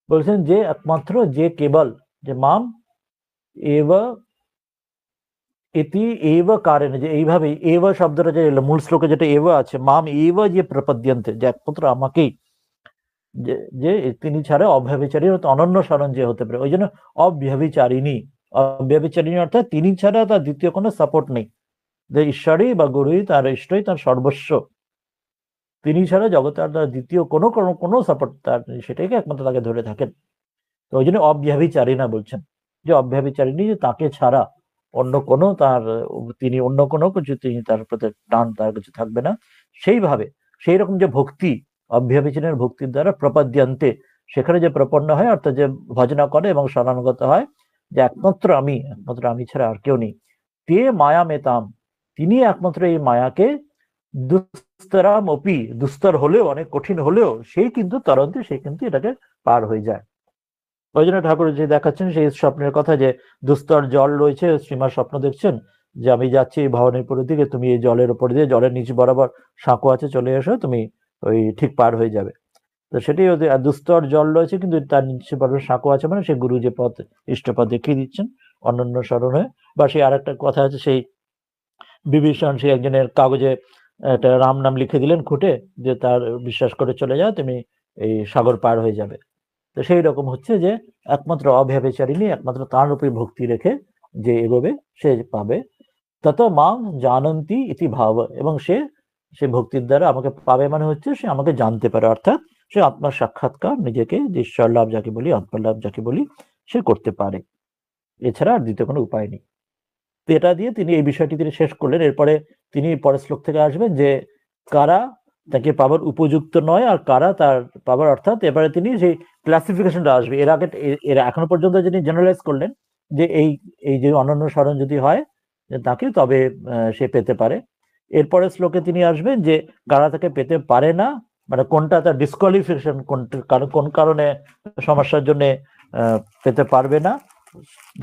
বলছেন যে একমাত্র যে কেবল যে মাম এব ইতি এব কারেণ, যে এইভাবেই এব শব্দটা যে এলো মূল শ্লোকে যেটা এব আছে, মাম এব যে প্রপদ্যন্তে, যে একমাত্র আমাকেই, যে যে তিনি ছাড়া অব্যভিচারী অনন্য শরণ যে হতে পারে, ওই জন্য অব্যভিচারিণী। অব্যভিচারিণী অর্থাৎ তিনি ছাড়া তার দ্বিতীয় কোনো সাপোর্ট নেই, যে ঈশ্বরই বা গুরুই তার ইষ্টই তার সর্বস্ব, তিনি ছাড়া জগতে আর তার দ্বিতীয় কোনো কোনো কোনো সাপোর্ট তার নেই, সেটাকে একমাত্র তাকে ধরে থাকেন। তো ওই জন্য অব্যভিচারিণা বলছেন, যে অব্যভিচারিণী, যে তাকে ছাড়া অন্য কোনো তার, তিনি অন্য কোনো কিছু, তিনি তার প্রতি টান তার কিছু থাকবে না। সেইভাবে সেই রকম যে ভক্তি, অব্যভিচারিণের ভক্তির দ্বারা প্রপদ্যন্তে, সেখানে যে প্রপন্ন হয় অর্থাৎ যে ভজনা করে এবং শরণাগত হয়, যে একমাত্র আমি ছাড়া আর কেউ নেই। তে মায়া মেতাম, তিনি একমাত্র এই মায়াকে দুস্তরাম অপি, দুস্তর হলেও, অনেক কঠিন হলেও সেই কিন্তু তরন্তে, সে কিন্তু এটাকে পার হয়ে যায়। ওই জন্য ঠাকুর যে দেখাচ্ছেন সেই স্বপ্নের কথা, যে দুস্তর জল রয়েছে, শ্রীমার স্বপ্ন দেখছেন যে আমি যাচ্ছি এই ভবানীপুরের দিকে, তুমি এই জলের উপর দিয়ে, জলের নিচ বরাবর সাঁকো আছে, চলে এসো, তুমি ওই ঠিক পার হয়ে যাবে। তো সেটাই ওদের, দুস্তর জল রয়েছে কিন্তু তার নিচে বরাবর সাঁকো আছে, মানে সে গুরু যে পথ ইষ্টপথ দেখিয়ে দিচ্ছেন অনন্য স্মরণ হয়ে। বা সেই আর একটা কথা আছে, সেই বিভীষণ সে একজনের কাগজে একটা রাম নাম লিখে দিলেন খুঁটে, যে তার বিশ্বাস করে চলে যাও, তুমি এই সাগর পার হয়ে যাবে। তো সেই রকম হচ্ছে যে একমাত্র অব্যভিচারিণী, একমাত্র তার উপরে ভক্তি রেখে যে এগোবে সে পাবে। তত মাং জানন্তি ইতি ভাব, এবং সে সে ভক্তির দ্বারা আমাকে পাবে, মানে হচ্ছে সে আমাকে জানতে পারে, অর্থাৎ সে আত্মার সাক্ষাৎকার, নিজেকে যে ঈশ্বর লাভ যাকে বলি, আত্মলাভ যাকে বলি, সে করতে পারে। এছাড়া আর দ্বিতীয় কোনো উপায় নেই। তো এটা দিয়ে তিনি এই বিষয়টি তিনি শেষ করলেন। এরপরে তিনি পরের শ্লোক থেকে আসবেন যে কারা তাকে পাবার উপযুক্ত নয় আর কারা তার পাবার, অর্থাৎ এবারে তিনি সেই ক্লাসিফিকেশনটা আসবে। এর আগে এর এখনো পর্যন্ত যিনি জেনারেলাইজ করলেন যে এই এই যে অনন্য স্মরণ যদি হয় তাকে, তবে সে পেতে পারে। এরপরে শ্লোকে তিনি আসবেন যে কারা তাকে পেতে পারে না, মানে কোনটা তার ডিসকোয়ালিফিকেশন, কোন কারণে সমস্যার জন্য পেতে পারবে না,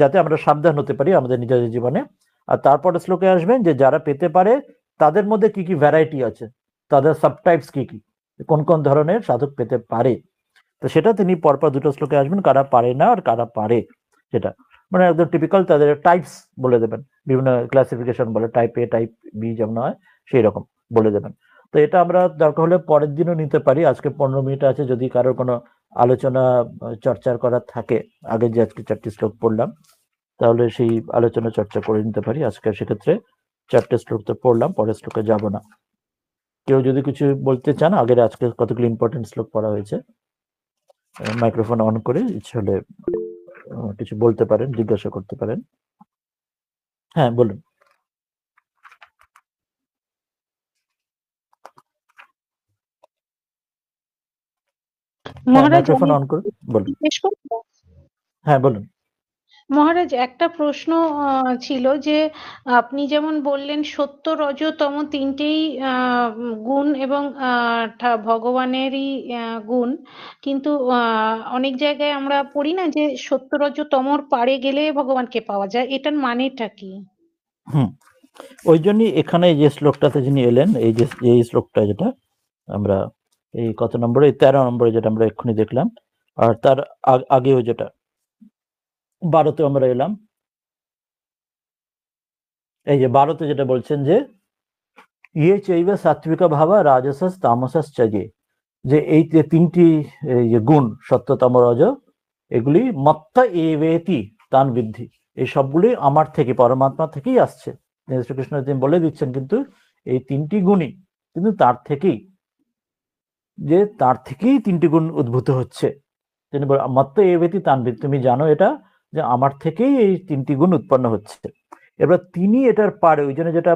যাতে আমরা সাবধান হতে পারি আমাদের নিজেদের জীবনে। আর তারপরে শ্লোকে আসবেন যে যারা পেতে পারে তাদের মধ্যে কি কি ভ্যারাইটি আছে, তাদের সাবটাইপস কি কি, কোন কোন ধরনের সাধক পেতে পারে। তো সেটা তিনি পরপর দুটো শ্লোকে আসবেন, কারা পারে না আর কারা পারে, সেটা মানে একদম টিপিক্যাল তাদের টাইপস বলে দেবেন, বিভিন্ন ক্লাসিফিকেশন বলে, টাইপ এ টাইপ বি যেমন হয় সেই রকম বলে দেবেন। তো এটা আমরা দরকার হলে পরের দিনও নিতে পারি, আজকে 15 মিনিট আছে, যদি কারোর কোনো আলোচনা চর্চার করার থাকে, আগে যে আজকে 4টি শ্লোক পড়লাম, তাহলে সেই আলোচনা চর্চা করে নিতে পারি। আজকে সেক্ষেত্রে 4টে শ্লোক তো পড়লাম, পরের শ্লোকে যাব না। কেউ যদি কিছু বলতে চান, আগের আজকে কতগুলো ইম্পর্টেন্ট শ্লোক পড়া হয়েছে, মাইক্রোফোন অন করে ইচ্ছে হলে কিছু বলতে পারেন, জিজ্ঞাসা করতে পারেন। হ্যাঁ বলুন। হ্যাঁ, মহারাজ মাইক্রোফোন আমি অন করুন, বলুন। জিজ্ঞেস করবো? হ্যাঁ বলুন। মহারাজ একটা প্রশ্ন ছিল যে আপনি যেমন বললেন সত্য রজ তম তিনটেই গুণ এবং ভগবানেরই গুণ, কিন্তু অনেক জায়গায় আমরা পড়ি না যে সত্য রজ তমর পারে গেলে ভগবানকে পাওয়া যায়, এটার মানেটা কি? হুম, ওই জন্যই এখানে যে শ্লোকটাতে যিনি এলেন, এই যে এই শ্লোকটা যেটা আমরা এই কত নম্বরে, 13 নম্বরে যেটা আমরা এক্ষুনি দেখলাম, আর তার আগেও যেটা 12তে আমরা এলাম, এই যে 12তে যেটা বলছেন যে ইয়ে চৈব সাত্বিক ভাবা রাজসাস তামসাস চগে, যে এই যে তিনটি এই যে গুণ সত্য তম রজ, এগুলি মত্তা এবেতি তান বৃদ্ধি, এই সবগুলি আমার থেকে, পরমাত্মা থেকেই আসছে। শ্রীকৃষ্ণ তিনি বলে দিচ্ছেন কিন্তু এই তিনটি গুণই কিন্তু তার থেকেই, যে তার থেকেই তিনটি গুণ উদ্ভূত হচ্ছে। তিনি মত্ত এবেতি তান বৃদ্ধি, তুমি জানো এটা যে আমার থেকেই এই তিনটি গুণ উৎপন্ন হচ্ছে। এবার তিনি এটার পারে, ওই জন্য যেটা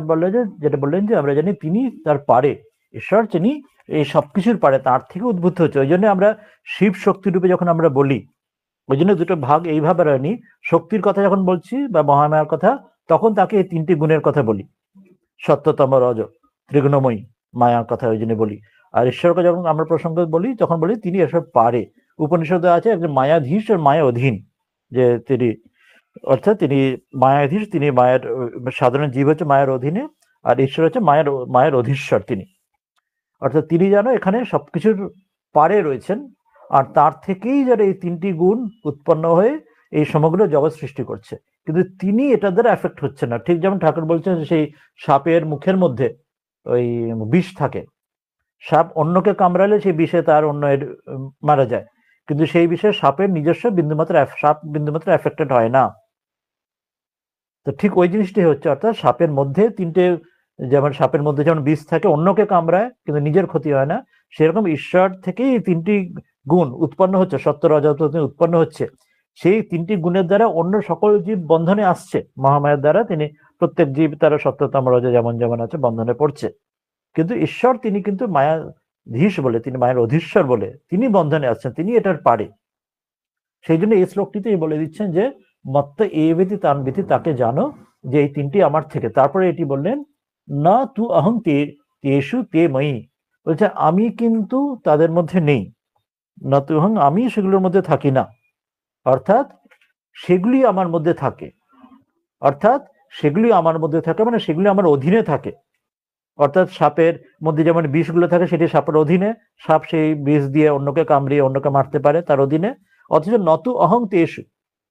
বললেন যে আমরা জানি তিনি তার পারে, ঈশ্বর তিনি এই সবকিছুর পারে, তার থেকে উদ্ভূত হচ্ছে। ওই জন্য আমরা শিব শক্তি রূপে যখন আমরা বলি, ওই জন্য দুটো ভাগ এইভাবে রয়নি, শক্তির কথা যখন বলছি বা মহামায়ার কথা, তখন তাকে এই তিনটি গুণের কথা বলি, সত্যতম রজ ত্রিগুণময়ী মায়ার কথা ওই জন্য বলি। আর ঈশ্বরকে যখন আমরা প্রসঙ্গ বলি তখন বলি তিনি এসব পারে। উপনিষদে আছে একজন মায়াধীশ আর মায়া অধীন, যে তিনি অর্থাৎ তিনি মায়াধীশ, তিনি মায়ের, সাধারণ জীব হচ্ছে মায়ের অধীনে, আর ঈশ্বর হচ্ছে মায়ের অধীশ্বর তিনি। অর্থাৎ তিনি যেন এখানে সবকিছুর পারে রয়েছেন, আর তার থেকেই যেন এই তিনটি গুণ উৎপন্ন হয়ে এই সমগ্র জগৎ সৃষ্টি করছে, কিন্তু তিনি এটা দ্বারা এফেক্ট হচ্ছে না। ঠিক যেমন ঠাকুর বলছেন সেই সাপের মুখের মধ্যে ওই বিষ থাকে, সাপ অন্যকে কামড়ালে সেই বিষে তার অন্য মারা যায়, কিন্তু সেই বিষে সাপের নিজস্ব বিন্দুমাত্র সাপ বিন্দুমাত্র এফেক্টেড হয় না। তো ঠিক ওই জিনিসটাই হচ্ছে, অর্থাৎ সাপের মধ্যে তিনটে, যেমন সাপের মধ্যে যেমন বিষ থাকে অন্যকে কামড়ায় কিন্তু নিজের ক্ষতি হয় না, সেরকম ঈশ্বর থেকেই এই তিনটি গুণ উৎপন্ন হচ্ছে, সত্য রজত উৎপন্ন হচ্ছে। সেই তিনটি গুণের দ্বারা অন্য সকল জীব বন্ধনে আসছে, মহামায়ার দ্বারা তিনি প্রত্যেক জীব তারা সত্যতম রজ যেমন যেমন আছে বন্ধনে পড়ছে, কিন্তু ঈশ্বর তিনি কিন্তু মায়াধীশ বলে, তিনি মায়ের অধীশ্বর বলে তিনি বন্ধনে আসছেন, তিনি এটার পারে। সেই জন্য এই শ্লোকটিতেই বলে দিচ্ছেন যে মত্ত এবেতি তানবিতি, তাকে জানো যে এই তিনটি আমার থেকে। তারপরে এটি বললেন না তু অহং তেষু তে ময়ি, বলছে আমি কিন্তু তাদের মধ্যে নেই, না তু অহং, আমি সেগুলোর মধ্যে থাকি না, অর্থাৎ সেগুলি আমার মধ্যে থাকে, অর্থাৎ সেগুলি আমার মধ্যে থাকে মানে সেগুলি আমার অধীনে থাকে। অর্থাৎ সাপের মধ্যে যেমন বিষগুলো থাকে সেটি সাপের অধীনে, সাপ সেই বিষ দিয়ে অন্যকে কামড়িয়ে অন্যকে মারতে পারে তার অধীনে, অথচ নতু অহং তেষু,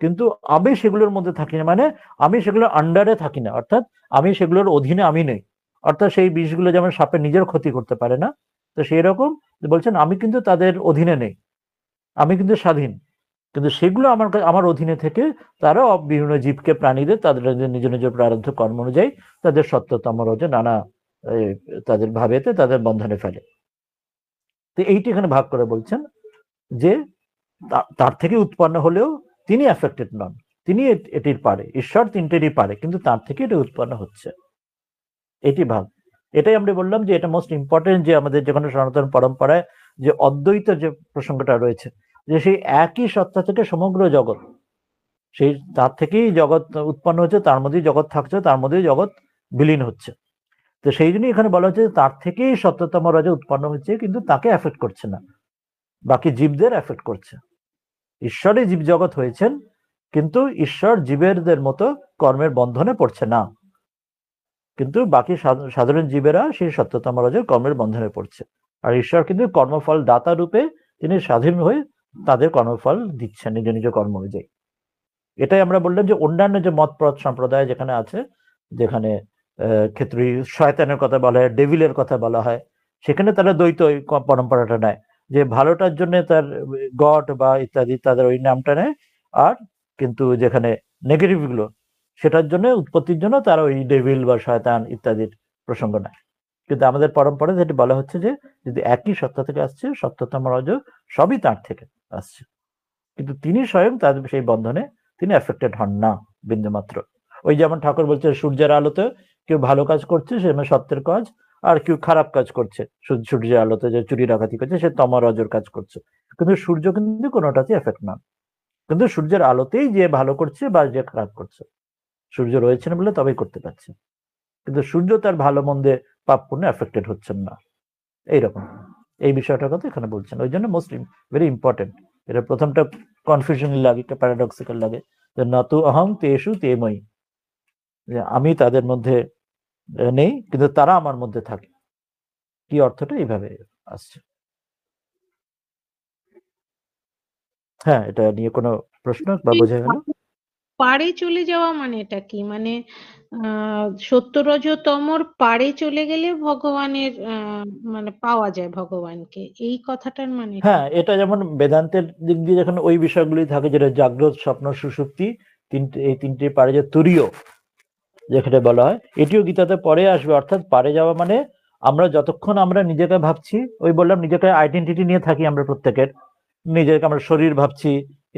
কিন্তু আমি সেগুলোর মধ্যে থাকি না, মানে আমি সেগুলোর আন্ডারে থাকি না, অর্থাৎ আমি সেগুলোর অধীনে আমি নেই। অর্থাৎ সেই বিষগুলো যেমন সাপের নিজের ক্ষতি করতে পারে না, তো সেই রকম বলছেন আমি কিন্তু তাদের অধীনে নেই, আমি কিন্তু স্বাধীন, কিন্তু সেগুলো আমার অধীনে থেকে তারা বিভিন্ন জীবকে প্রাণীদের তাদের নিজ নিজ প্রারব্ধ কর্ম অনুযায়ী তাদের সত্যতম রজে নানা তাদের ভাবেতে তাদের বন্ধনে ফেলে। তো এইটি এখানে ভাগ করে বলছেন যে তার থেকে উৎপন্ন হলেও তিনি এফেক্টেড নন, তিনি এটির পারে, ঈশ্বর তিনটেরই পারে, কিন্তু তার থেকে এটা উৎপন্ন হচ্ছে, এটি ভাগ। এটাই আমরা বললাম যে এটা মোস্ট ইম্পর্টেন্ট, যে আমাদের যেখানে সনাতন পরম্পরায় যে অদ্বৈত যে প্রসঙ্গটা রয়েছে, যে সেই একই সত্তা থেকে সমগ্র জগৎ, সেই তার থেকেই জগৎ উৎপন্ন হচ্ছে, তার মধ্যেই জগৎ থাকছে, তার মধ্যেই জগৎ বিলীন হচ্ছে। তো সেই জন্যই এখানে বলা হচ্ছে তার থেকেই সত্যতম রাজা উৎপন্ন হচ্ছে, কিন্তু তাকে এফেক্ট করছে না, বাকি জীবদের এফেক্ট করছে। ঈশ্বরই জীব জগৎ হয়েছেন, কিন্তু ঈশ্বর জীবেরদের মতো কর্মের বন্ধনে পড়ছে না, কিন্তু বাকি সাধারণ জীবেরা সেই সত্যতম রাজার কর্মের বন্ধনে পড়ছে। আর ঈশ্বর কিন্তু কর্মফল দাতা রূপে তিনি স্বাধীন হয়ে তাদের কর্মফল দিচ্ছেন নিজ নিজ কর্ম অনুযায়ী। এটাই আমরা বললাম যে অন্যান্য যে মতপ্রদ সম্প্রদায় যেখানে আছে, যেখানে ক্ষেত্রে শয়তানের কথা বলা হয়, ডেভিলের কথা বলা হয়, সেখানে তারা দ্বৈত পরম্পরাটা নেয়, যে ভালোটার জন্য তার গড বা ইত্যাদি তাদের ওই নামটা নেয়, আর কিন্তু যেখানে নেগেটিভ গুলো সেটার জন্য উৎপত্তির জন্য তারা ওই ডেভিল বা শয়তান ইত্যাদির প্রসঙ্গ নেয়। কিন্তু আমাদের পরম্পরায় যেটি বলা হচ্ছে যে যদি একই সত্তা থেকে আসছে, সত্যতম রজ সবই তার থেকে আসছে, কিন্তু তিনি স্বয়ং তাদের সেই বন্ধনে তিনি এফেক্টেড হন না বিন্দুমাত্র। ওই যেমন ঠাকুর বলছে সূর্যের আলোতে কেউ ভালো কাজ করছে সে সত্যের কাজ, আর কেউ খারাপ কাজ করছে সূর্যের আলোতে যে চুরি ডাকাতি করছে সে তমরজর কাজ করছে, কিন্তু সূর্য কিন্তু কোনোটাতে এফেক্ট নন, কিন্তু সূর্যের আলোতেই যে ভালো করছে বা যে খারাপ করছে, সূর্য রয়েছেন বলে তবেই করতে পারছে, কিন্তু সূর্য তার ভালো মন্দে পাপ পুণ্যে এফেক্টেড হচ্ছেন না। এইরকম এই বিষয়টার কথা এখানে বলছেন, ওই জন্য মোস্ট ভেরি ইম্পর্টেন্ট। এটা প্রথমটা কনফিউশন লাগে, প্যারাডক্সিক্যাল লাগে, যে নতু অহং তেষু তে ময়ি, যে আমি তাদের মধ্যে নেই কিন্তু তারা আমার মধ্যে থাকে, কি অর্থটা এইভাবে আসছে। হ্যাঁ, এটা নিয়ে কোনো প্রশ্ন বা বোঝা গেল? পারে চলে যাওয়া মানে এটা কি, মানে সত্য রজতমর পারে চলে গেলে ভগবানের মানে পাওয়া যায় ভগবানকে, এই কথাটার মানে হ্যাঁ, এটা যেমন বেদান্তের দিক দিয়ে যখন ওই বিষয়গুলি থাকে, যেটা জাগ্রত স্বপ্ন সুষুপ্তি এই তিনটে পারে যে তুরীয় যেখানে বলা হয়, এটিও গীতাতে পরে আসবে। অর্থাৎ পারে যাওয়া মানে আমরা যতক্ষণ আমরা নিজেকে ভাবছি, ওই বললাম নিজেকে আইডেন্টিটি নিয়ে থাকি আমরা প্রত্যেকের, নিজেকে আমরা শরীর ভাবছি,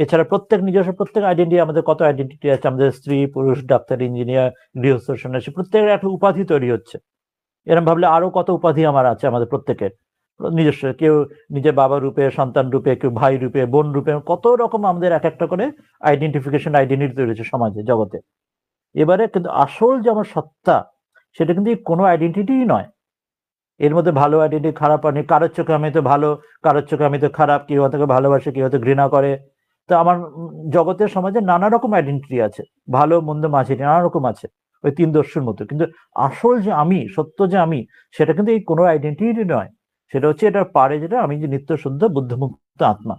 এছাড়া নিজস্ব প্রত্যেক আইডেন্টিটি, আমাদের কত আইডেন্টিটি আছে, আমাদের স্ত্রী পুরুষ ডাক্তার ইঞ্জিনিয়ার গৃহস্থ সন্ন্যাসী, প্রত্যেকের একটা উপাধি তৈরি হচ্ছে। এরকম ভাবলে আরো কত উপাধি আমার আছে আমাদের প্রত্যেকের নিজস্ব, কেউ নিজের বাবা রূপে, সন্তান রূপে, কেউ ভাই রূপে, বোন রূপে, কত রকম আমাদের এক একটা করে আইডেন্টিফিকেশন আইডেন্টিটি তৈরি হচ্ছে সমাজে জগতে। এবারে কিন্তু আসল যে আমার সত্তা, সেটা কিন্তু কোনো আইডেন্টিটি নয়, এর মধ্যে ভালো আইডেন্টিটি খারাপ আইডেন্টি, কারোর চোখে আমি তো ভালো, কারোর চোখে আমি তো খারাপ, কেউ হয়তো ভালোবাসে, কেউ হয়তো ঘৃণা করে। তো আমার জগতের সমাজে নানা রকম আইডেন্টিটি আছে, ভালো মন্দ মাঝে নানা রকম আছে, ওই তিন দস্যুর মতো, কিন্তু আসল যে আমি, সত্য যে আমি, সেটা কিন্তু এই কোনো আইডেন্টিটি নয়, সেটা হচ্ছে এটার পারে যেটা আমি যে নিত্য শুদ্ধ বুদ্ধমুক্ত আত্মা,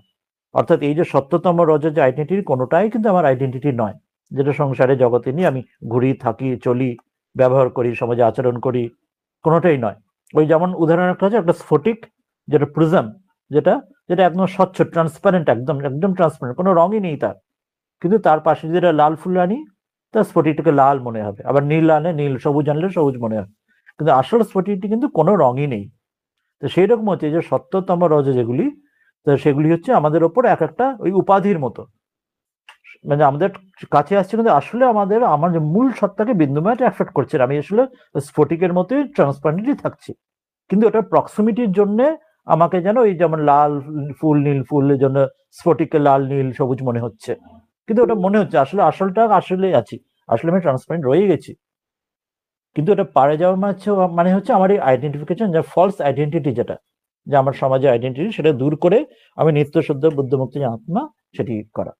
অর্থাৎ এই যে সত্যতম রজ যে আইডেন্টিটি কোনোটাই কিন্তু আমার আইডেন্টিটি নয়, যেটা সংসারে জগতে নিয়ে আমি ঘুরি, থাকি, চলি, ব্যবহার করি, সমাজে আচরণ করি, কোনোটাই নয়। ওই যেমন উদাহরণ একটা হচ্ছে একটা স্ফটিক, যেটা প্রিজম, যেটা যেটা একদম স্বচ্ছ, ট্রান্সপারেন্ট, একদম একদম ট্রান্সপারেন্ট, কোনো রঙই নেই তার, কিন্তু তার পাশে যদি একটা লাল ফুল আনি তার স্ফটিকটাকে লাল মনে হবে, আবার নীল আনে নীল, সবুজ আনলে সবুজ মনে হবে, কিন্তু আসল স্ফটিকটি কিন্তু কোনো রঙই নেই। তো সেই রকম হচ্ছে যে সত্যতম রজ যেগুলি, তো সেগুলি হচ্ছে আমাদের ওপর এক একটা ওই উপাধির মতো, মানে আমাদের কাছে আসছে, কিন্তু আসলে আমার যে মূল সত্তাকে বিন্দুমাত্র এফেক্ট করছে না। আমি আসলে স্ফটিকের মতোই ট্রান্সপারেন্টলি থাকছি, কিন্তু ওটার প্রক্সিমিটির জন্য আমাকে যেন ওই যেমন লাল ফুল নীল ফুলের জন্য স্ফটিককে লাল নীল সবুজ মনে হচ্ছে, কিন্তু ওটা মনে হচ্ছে আসলে আসলটা আসলে আছি, আসলে আমি ট্রান্সপারেন্ট রয়ে গেছি। কিন্তু এটা পারে যাওয়া মানে হচ্ছে আমার এই আইডেন্টিফিকেশন, যা ফলস আইডেন্টিটি, যেটা যে আমার সমাজে আইডেন্টিটি, সেটা দূর করে আমি নিত্য শুদ্ধ বুদ্ধমুক্ত যে আত্মা সেটি করা।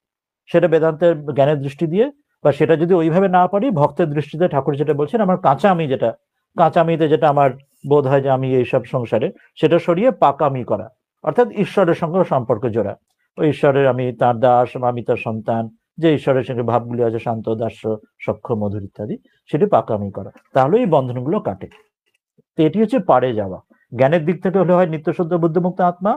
সেটা বেদান্তের জ্ঞানের দৃষ্টি দিয়ে, বা সেটা যদি ওইভাবে না পারি ভক্তের দৃষ্টিতে ঠাকুর যেটা বলছেন, আমার কাঁচা আমি, যেটা কাঁচা আমিতে যেটা আমার বোধ হয় যে আমি এইসব সংসারে, সেটা সরিয়ে পাকা আমি করা, অর্থাৎ ঈশ্বরের সঙ্গে সম্পর্ক জোড়া। ওই ঈশ্বরের আমি তার দাস, আমি তার সন্তান, যে ঈশ্বরের সঙ্গে ভাবগুলি আছে শান্ত, দাস্য, সখ্য, মধুর ইত্যাদি, সেটি পাকা আমি করা, তাহলে এই বন্ধনগুলো কাটে। তো এটি হচ্ছে পারে যাওয়া। জ্ঞানের দিক থেকে হলে হয় নিত্যশুদ্ধ বুদ্ধমুক্ত আত্মা,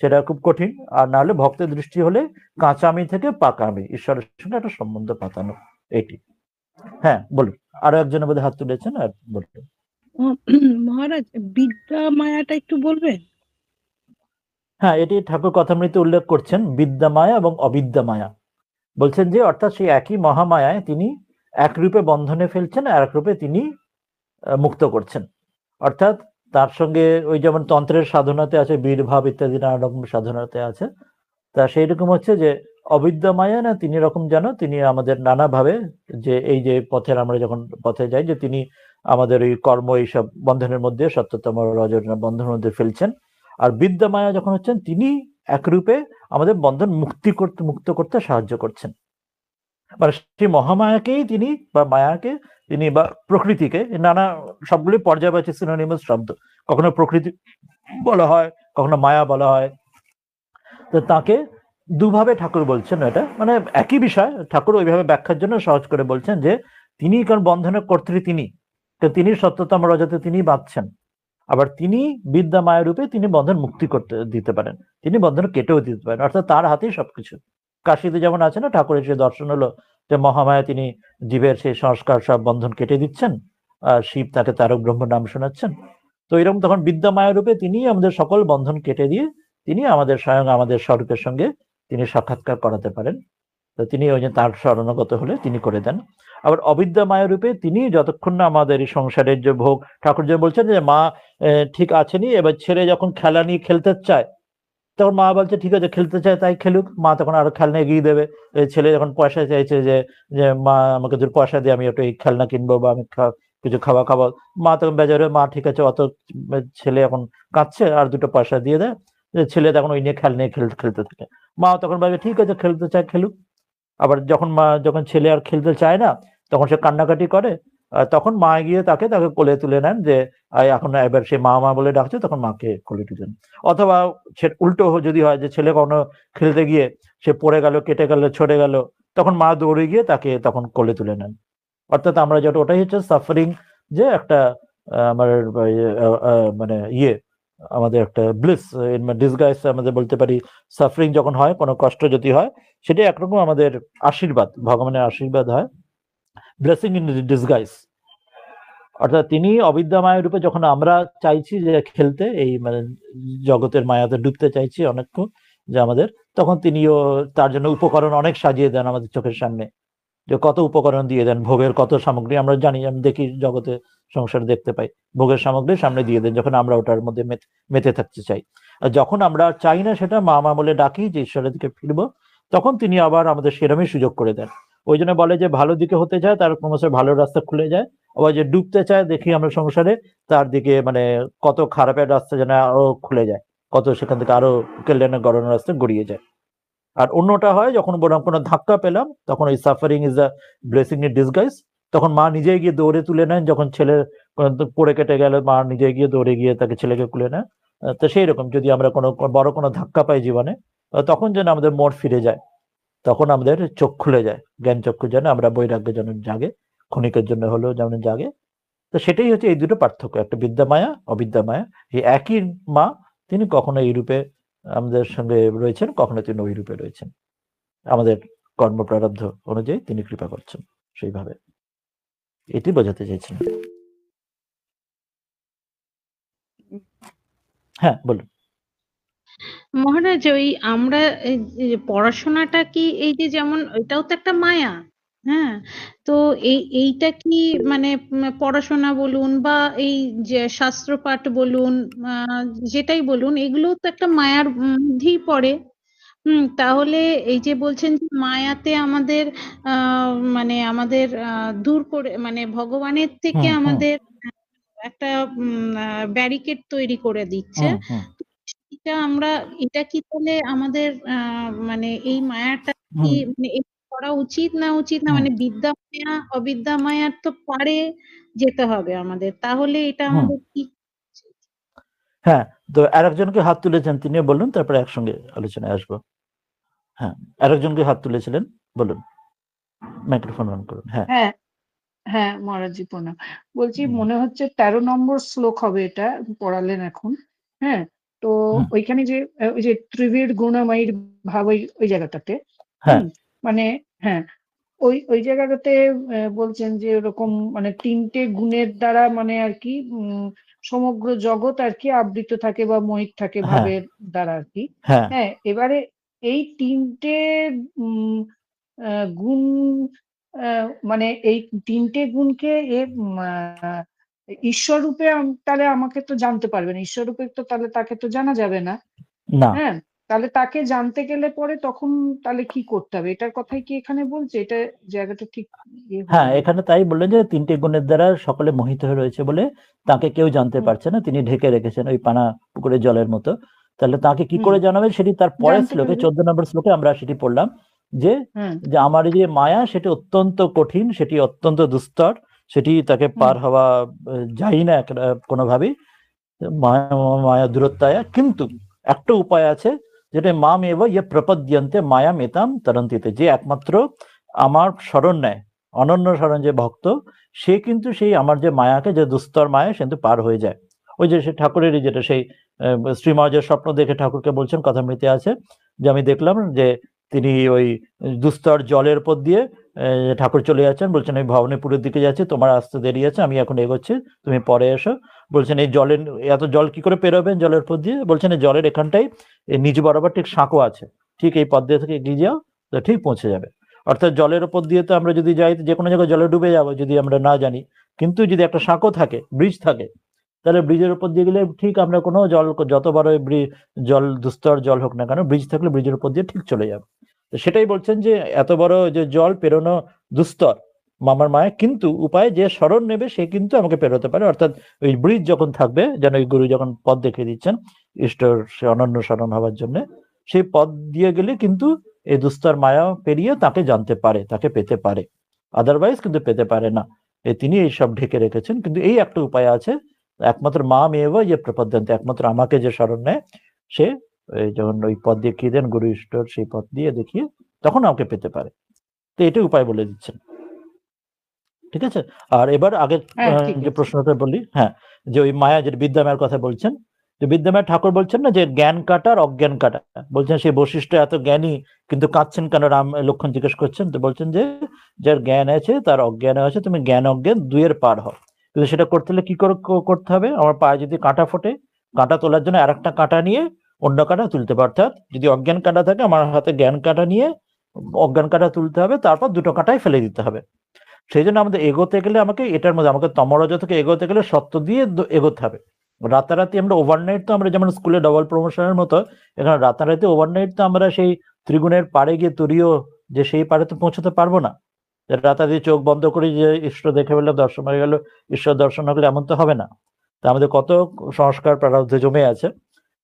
সেটা খুব কঠিন, আর না হলে ভক্তের দৃষ্টি হলে কাঁচা আমি থেকে পাকা আমি, ঈশ্বরের সঙ্গে একটা সম্বন্ধ পাতানো, এটি। হ্যাঁ বলুন, আরো একজনের বোধহয় হাত তুলেছেন, আর বলুন। মহারাজ, বিদ্যা মায়াটা একটু বলবেন? হ্যাঁ, এটি ঠাকুর কথামৃতে উল্লেখ করছেন, বিদ্যা মায়া এবং অবিদ্যা মায়া। বলছেন যে অর্থাৎ সেই একই মহামায়ায় তিনি এক রূপে বন্ধনে ফেলছেন, আর এক রূপে তিনি মুক্ত করছেন। অর্থাৎ তার সঙ্গে ওই যেমন তন্ত্রের সাধনাতে আছে বীরভাব ইত্যাদি নানা রকম সাধনাতে আছে, তা সেই রকম হচ্ছে যে অবিদ্যা মায়া না, তিনি রকম যেন তিনি আমাদের নানাভাবে, যে এই যে পথের আমরা যখন পথে যাই, যে তিনি আমাদের ওই কর্ম এইসব বন্ধনের মধ্যে, সত্যতম রজর বন্ধনের মধ্যে ফেলছেন। আর বিদ্যা মায়া যখন হচ্ছেন, তিনি একরূপে আমাদের বন্ধন মুক্ত করতে সাহায্য করছেন। মানে সেই মহামায়াকেই তিনি, বা মায়াকে তিনি, বা প্রকৃতিকে, নানা সবগুলি পর্যায়বাচী সিনোনিমাস শব্দ, কখনো প্রকৃতি বলা হয়, কখনো মায়া বলা হয়। তো তাকে দুভাবে ঠাকুর বলছেন, এটা মানে একই বিষয়, ঠাকুর ওইভাবে ব্যাখ্যার জন্য সহজ করে বলছেন যে তিনি কারণ বন্ধনের কর্ত্রী, তিনি সত্যতম রজতে তিনি বাঁধছেন, আবার তিনি বিদ্যা মায়া রূপে তিনি বন্ধন মুক্তি করতে দিতে পারেন, তিনি বন্ধন কেটেও দিতে পারেন, অর্থাৎ তার হাতেই সবকিছু। কাশীতে যেমন আছে না, ঠাকুরের সেই দর্শন হলো যে মহামায়া তিনি জীবের সেই সংস্কার সব বন্ধন কেটে দিচ্ছেন, আর শিব তাকে তারক ব্রহ্ম নাম শোনাচ্ছেন। তো এরকম তখন বিদ্যা মায়া রূপে তিনি আমাদের সকল বন্ধন কেটে দিয়ে তিনি আমাদের স্বয়ং আমাদের স্বরূপের সঙ্গে তিনি সাক্ষাৎকার করাতে পারেন। তো তিনি ওই যে তার শরণাগত হলে তিনি করে দেন। আবার অবিদ্যা মায়া রূপে তিনি যতক্ষণ না আমাদের এই সংসারের যে ভোগ, ঠাকুর যে বলছেন যে মা ঠিক আছেনি, এবার ছেলে যখন খেলা নিয়ে খেলতে চায়, তখন মা বলছে ঠিক আছে খেলতে চায় তাই খেলুক, মা তখন আরো খেলনা এগিয়ে দেবে। ছেলে যখন পয়সা চাইছে যে যে মা আমাকে যদি পয়সা দিয়ে আমি একটু এই খেলনা কিনবো, বা আমি কিছু খাওয়া খাবো, মা তখন বেজারে, মা ঠিক আছে, অত ছেলে এখন কাঁদছে, আর দুটো পয়সা দিয়ে দেয়, ছেলে তখন ওই নিয়ে খেলনা খেলতে থাকে। মা তখন ভাবে ঠিক আছে খেলতে চায় খেলুক। আবার যখন ছেলে আর খেলতে চায় না, তখন সে কান্নাকাটি করে, তখন মা গিয়ে তাকে কোলে তুলে নেন, যে এখন এবার সে মা মা বলে ডাকছে, তখন মাকে কোলে তুলে নেন। অথবা উল্টো যদি হয় যে ছেলে কোনো খেলতে গিয়ে সে পড়ে গেল, কেটে গেল, ছড়ে গেল, তখন মা দৌড়ে গিয়ে তাকে তখন কোলে তুলে নেন। অর্থাৎ আমরা যেটা, ওটাই হচ্ছে সাফারিং, যে একটা আমার মানে আমাদের একটা ব্লিস ডিসগাইজ আমাদের বলতে পারি। সাফারিং যখন হয়, কোনো কষ্ট যদি হয়, সেটা একরকম আমাদের আশীর্বাদ, ভগবানের আশীর্বাদ হয়, ব্লেসিং ইন ডিসগাইজ। অর্থাৎ তিনি অবিদ্যা মায়ের রূপে যখন আমরা চাইছি যে খেলতে, এই মানে জগতের মায়াতে ডুবতে চাইছি অনেকক্ষণ যে আমাদের, তখন তিনিও তার জন্য উপকরণ অনেক সাজিয়ে দেন আমাদের চোখের সামনে, যে কত উপকরণ দিয়ে দেন, ভোগের কত সামগ্রী আমরা জানি, আমি দেখি জগতে সংসারে দেখতে পাই, ভোগের সামগ্রী সামনে দিয়ে দেন যখন আমরা ওটার মধ্যে মেতে থাকতে চাই। আর যখন আমরা চাই না সেটা, মা মা বলে ডাকি যে ঈশ্বরের দিকে ফিরবো, তখন তিনি আবার আমাদের সেরমই সুযোগ করে দেন। ওই জন্য বলে যে ভালো দিকে হতে চায় তার ক্রমশ ভালো রাস্তা খুলে যায়, আবার যে ডুবতে চায় দেখি আমরা সংসারে, তার দিকে মানে কত খারাপের রাস্তা যেন আরো খুলে যায়, কত সেখান থেকে আরো কল্যাণের গড়ানোর রাস্তা গড়িয়ে যায়। আর অন্যটা হয় যখন বরং কোনো ধাক্কা পেলাম, তখন ওই suffering is a blessing in disguise, তখন মা নিজে গিয়ে দৌড়ে তুলে নেন, যখন ছেলে পড়ে কেটে গেল, মা নিজে গিয়ে দৌড়ে গিয়ে তাকে ছেলেকে তুলে নেন, তো সেই রকম যদি আমরা কোনো বড় কোনো ধাক্কা পাই জীবনে, তখন যেন আমাদের মোড় ফিরে যায়, তখন আমাদের চোখ খুলে যায়, জ্ঞান চক্ষু যেন আমরা বৈরাগ্য যেন জাগে, ক্ষণিকের জন্য হলেও যেমন জাগে। তো সেটাই হচ্ছে এই দুটো পার্থক্য, একটা বিদ্যামায়া অবিদ্যামায়া। এই একই মা, তিনি কখনো এই রূপে আমাদের সঙ্গে রয়েছেন, কখনো তিনি ওই রূপে রয়েছেন, আমাদের কর্ম প্রারব্ধ অনুযায়ী তিনি কৃপা করছেন সেইভাবে। এটি বোঝাতে চাইছেন। হ্যাঁ বলুন। মহারাজ, ওই আমরা এই যে পড়াশোনাটা কি এই যে যেমন এটাও তো একটা মায়া, হ্যাঁ, তো এইটা কি মানে পড়াশোনা বলুন বা এই যে শাস্ত্রপাঠ বলুন, আহ, যেটাই বলুন, এগুলোও তো একটা মায়ার মধ্যেই পড়ে। তাহলে এই যে বলছেন যে মায়াতে আমাদের মানে আমাদের দূর করে, মানে ভগবানের থেকে আমাদের একটা ব্যারিকেড তৈরি করে দিচ্ছে। এটা আমরা, এটা কি তাহলে আমাদের মানে এই মায়াটা কি মানে এটা করা উচিত না উচিত না, মানে বিদ্যা মায়া অবিদ্যা মায়ার তো পারে যেতে হবে আমাদের, তাহলে এটা আমাদের কি? হ্যাঁ, তো আরেকজনকে হাত তুলেছেন, তিনিও বলুন, তারপরে একসঙ্গে আলোচনায় আসবো। হ্যাঁ, আরেকজনকে হাত তুলেছিলেন, বলুন, মাইক্রোফোন অন করুন। হ্যাঁ হ্যাঁ হ্যাঁ মহারাজজি প্রণাম। বলছি মনে হচ্ছে 13 নম্বর শ্লোক হবে, এটা পড়ালেন এখন। হ্যাঁ, তো ওইখানে যে ওই যে ত্রিবির গুণময়ীর ভাব, ওই জায়গাটাতে হ্যাঁ মানে হ্যাঁ ওই জায়গাটাতে বলছেন যে এরকম মানে 3টে গুণের দ্বারা মানে আর কি সমগ্র জগৎ আর কি আবৃত থাকে বা মোহিত থাকে ভাবের দ্বারা আর কি। হ্যাঁ, এবারে এই 3টে গুণ মানে এই 3টে গুণকে ঈশ্বর রূপে তাহলে আমাকে তো জানতে পারবে না, ঈশ্বর রূপে তো তাহলে তাকে তো জানা যাবে না। হ্যাঁ, তাহলে তাকে জানতে গেলে পরে তখন তাহলে কি করতে হবে, এটার কথাই কি এখানে বলছে? এটা জায়গাটা ঠিক? হ্যাঁ, এখানে তাই বললেন যে 3টে গুণের দ্বারা সকলে মোহিত হয়ে রয়েছে বলে তাকে কেউ জানতে পারছে না, তিনি ঢেকে রেখেছেন ওই পানা পুকুরের জলের মতো। তাহলে তাকে কি করে জানাবে, সেটি তার পরের শ্লোকে 14 নম্বর শ্লোকে আমরা সেটি পড়লাম, যে যে আমার যে মায়া সেটি অত্যন্ত কঠিন, সেটি অত্যন্ত দুস্তর, সেটি তাকে পার হওয়া যায় না কোনোভাবেই, মায়া দূরত্বায়া। কিন্তু একটা উপায় আছে, যেটা মাম এব ইয়ে প্রপদ্যন্তে মায়া মেতাম তরন্তিতে, যে একমাত্র আমার শরণ নেয়, অনন্য শরণ যে ভক্ত, সে কিন্তু সেই আমার যে মায়াকে, যে দুস্তর মায়া, সে কিন্তু পার হয়ে যায়। ওই যে সে ঠাকুরেরই যেটা সেই শ্রীমহারাজের স্বপ্ন দেখে ঠাকুরকে বলছেন, কথামৃতে আছে যে আমি দেখলাম যে তিনি ওই দুস্তর জলের উপর দিয়ে ঠাকুর চলে যাচ্ছেন, বলছেন আমি ভবানীপুরের দিকে যাচ্ছি, তোমার আসতে দেরি আছে, আমি এখন এগোচ্ছি, তুমি পরে এসো। বলছেন এই জলের, এত জল কি করে পেরোবেন জলের পথ দিয়ে? বলছেন এই জলের এখানটাই নিজ বরাবর ঠিক সাঁকো আছে, ঠিক এই পথ দিয়ে থেকে এগিয়ে যাও, তো ঠিক পৌঁছে যাবে। অর্থাৎ জলের উপর দিয়ে তো আমরা যদি যাই, যে কোনো জায়গায় জলে ডুবে যাবো যদি আমরা না জানি, কিন্তু যদি একটা সাঁকো থাকে, ব্রিজ থাকে, তাহলে ব্রিজের উপর দিয়ে গেলে ঠিক আমরা কোনো জল, যত বড় জল, দুস্তর জল হোক না কেন, ব্রিজ থাকলে ব্রিজের উপর দিয়ে ঠিক চলে যাবে। তো সেটাই বলছেন যে এত বড় যে জল পেরোনো দুস্তর মামার মায়া, কিন্তু উপায় যে শরণ নেবে সে কিন্তু আমাকে পেরোতে পারে। অর্থাৎ ওই ব্রিজ যখন থাকবে, যেন ওই গুরু যখন পথ দেখিয়ে দিচ্ছেন ঈশ্বর সে অনন্য শরণ হওয়ার জন্য, সেই পথ দিয়ে গেলে কিন্তু এই দুস্তর মায়া পেরিয়ে তাকে জানতে পারে, তাকে পেতে পারে, আদারওয়াইজ কিন্তু পেতে পারে না। তিনি এইসব ঢেকে রেখেছেন, কিন্তু এই একটা উপায় আছে, একমাত্র মা মেয়েব ইয়ে প্রপদ্যন্তে, একমাত্র আমাকে যে শরণ নেয় সে যখন ওই পথ দেখিয়ে দেন গুরু ঈশ্বর, সেই পথ দিয়ে দেখিয়ে তখন আমাকে পেতে পারে। তো এটাই উপায় বলে দিচ্ছেন, ঠিক আছে। আর এবার আগের যে প্রশ্নটা বলি, হ্যাঁ, যে ওই মায়া, যে বিদ্যামায়ের কথা বলছেন, যে বিদ্যামায়ের ঠাকুর বলছেন না যে জ্ঞান কাটা আর অজ্ঞান কাটা, বলছেন সেই বৈশিষ্ট্য এত জ্ঞানী কিন্তু কাঁদছেন কেন, রাম লক্ষণ জিজ্ঞেস করছেন, তো বলছেন যে যার জ্ঞান আছে তার অজ্ঞান আছে, তুমি জ্ঞান অজ্ঞান দুইয়ের পার হও। কিন্তু সেটা করতে হলে কি করে করতে হবে? আমার পায়ে যদি কাঁটা ফোটে, কাঁটা তোলার জন্য আর একটা কাঁটা নিয়ে অন্য কাঁটা তুলতে হবে। অর্থাৎ যদি অজ্ঞান কাঁটা থাকে, আমার হাতে জ্ঞান কাঁটা নিয়ে অজ্ঞান কাঁটা তুলতে হবে, তারপর দুটো কাঁটাই ফেলে দিতে হবে। সেই জন্য আমাদের এগোতে গেলে আমাকে এটার মধ্যে, আমাকে তমরজ থেকে এগোতে গেলে সত্য দিয়ে এগোতে হবে। রাতারাতি আমরা ওভারনাইট, তো আমরা যেমন স্কুলে ডবল প্রমোশনের মতো, এখানে রাতারাতি ওভারনাইট তো আমরা সেই ত্রিগুণের পাড়ে গিয়ে তুরিও যে সেই পাড়ে তো পৌঁছতে পারবো না। রাতারাতি চোখ বন্ধ করে যে ঈশ্বর দেখে ফেললে দর্শন হয়ে গেল, ঈশ্বর দর্শন হলে এমন তো হবে না। তা আমাদের কত সংস্কার প্রারব্ধে জমে আছে,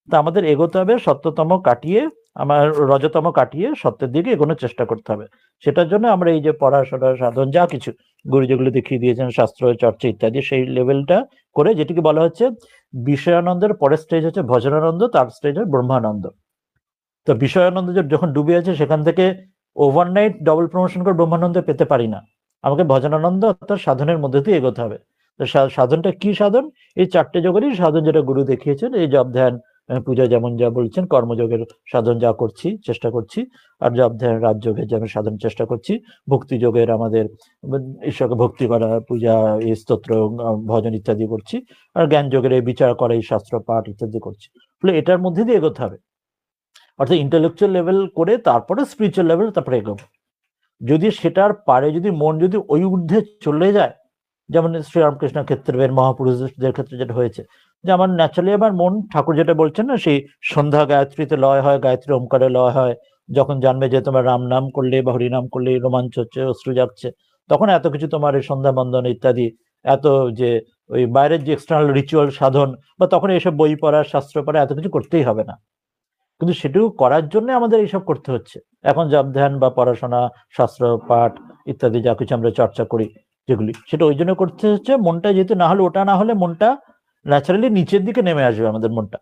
তা আমাদের এগোতে হবে, সত্যতম কাটিয়ে, আমার রজতম কাটিয়ে সত্যের দিকে এগোনোর চেষ্টা করতে হবে। সেটার জন্য আমরা এই যে পড়াশোনা সাধন যা কিছু গুরু যেগুলো দেখিয়ে দিয়েছেন শাস্ত্র চর্চা ইত্যাদি, সেই লেভেলটা করে যেটিকে বলা হচ্ছে বিষয়ানন্দের পরের স্টেজ হচ্ছে ভজনানন্দ, তার স্টেজ হয় ব্রহ্মানন্দ। তো বিষয়ানন্দ যখন ডুবে আছে সেখান থেকে ওভারনাইট ডবল প্রমোশন করে ব্রহ্মানন্দ পেতে পারি না, আমাকে ভজনানন্দ অর্থাৎ সাধনের মধ্যে দিয়ে এগোতে হবে। তো সাধনটা কি সাধন? এই 4টে যোগেরই সাধন যেটা গুরু দেখিয়েছেন, এই জপ ধ্যান পূজা যেমন যা বলছেন, কর্মযোগের সাধন যা করছি চেষ্টা করছি, আর জপ ধ্যান রাজযোগের যেমন সাধন চেষ্টা করছি, ভক্তি যোগের আমাদের ঈশ্বরকে ভক্তি করা, পূজা, এই স্তোত্র, ভজন ইত্যাদি করছি, আর জ্ঞান যোগের এই বিচার করা, এই শাস্ত্র পাঠ ইত্যাদি করছি। ফলে এটার মধ্যে দিয়ে এগোতে হবে, অর্থাৎ ইন্টেলেকচুয়াল লেভেল করে তারপরে স্পিরিচুয়াল লেভেল, তারপরে এগোবো। যদি সেটার পারে যদি মন যদি ওই ঊর্ধ্বে চলে যায়, যেমন শ্রীরামকৃষ্ণ ক্ষেত্রে মহাপুরুষদের ক্ষেত্রে যেটা হয়েছে, যে আমার ন্যাচারালি আমার মন, ঠাকুর যেটা বলছেন না, সেই সন্ধ্যা গায়ত্রীতে লয় হয়, গায়ত্রী ওমকারে লয় হয়, যখন জানবে যে তোমার রাম নাম করলে বা হরিনাম করলে রোমাঞ্চ হচ্ছে, অশ্রু যাচ্ছে, তখন এত কিছু তোমার এই সন্ধ্যা বন্দন ইত্যাদি, এত যে ওই বাইরের যে এক্সটার্নাল রিচুয়াল সাধন, বা তখন এইসব বই পড়া, শাস্ত্র পড়া, এত কিছু করতেই হবে না। কিন্তু সেটুকু করার জন্য আমাদের এইসব করতে হচ্ছে। এখন জপ ধ্যান বা পড়াশোনা, শাস্ত্র পাঠ ইত্যাদি যা কিছু আমরা চর্চা করি যেগুলি, সেটা ওই জন্য করতে হচ্ছে, মনটা যেহেতু না হলে, ওটা না হলে মনটা ন্যাচারালি নিচের দিকে নেমে আসবে, আমাদের মনটা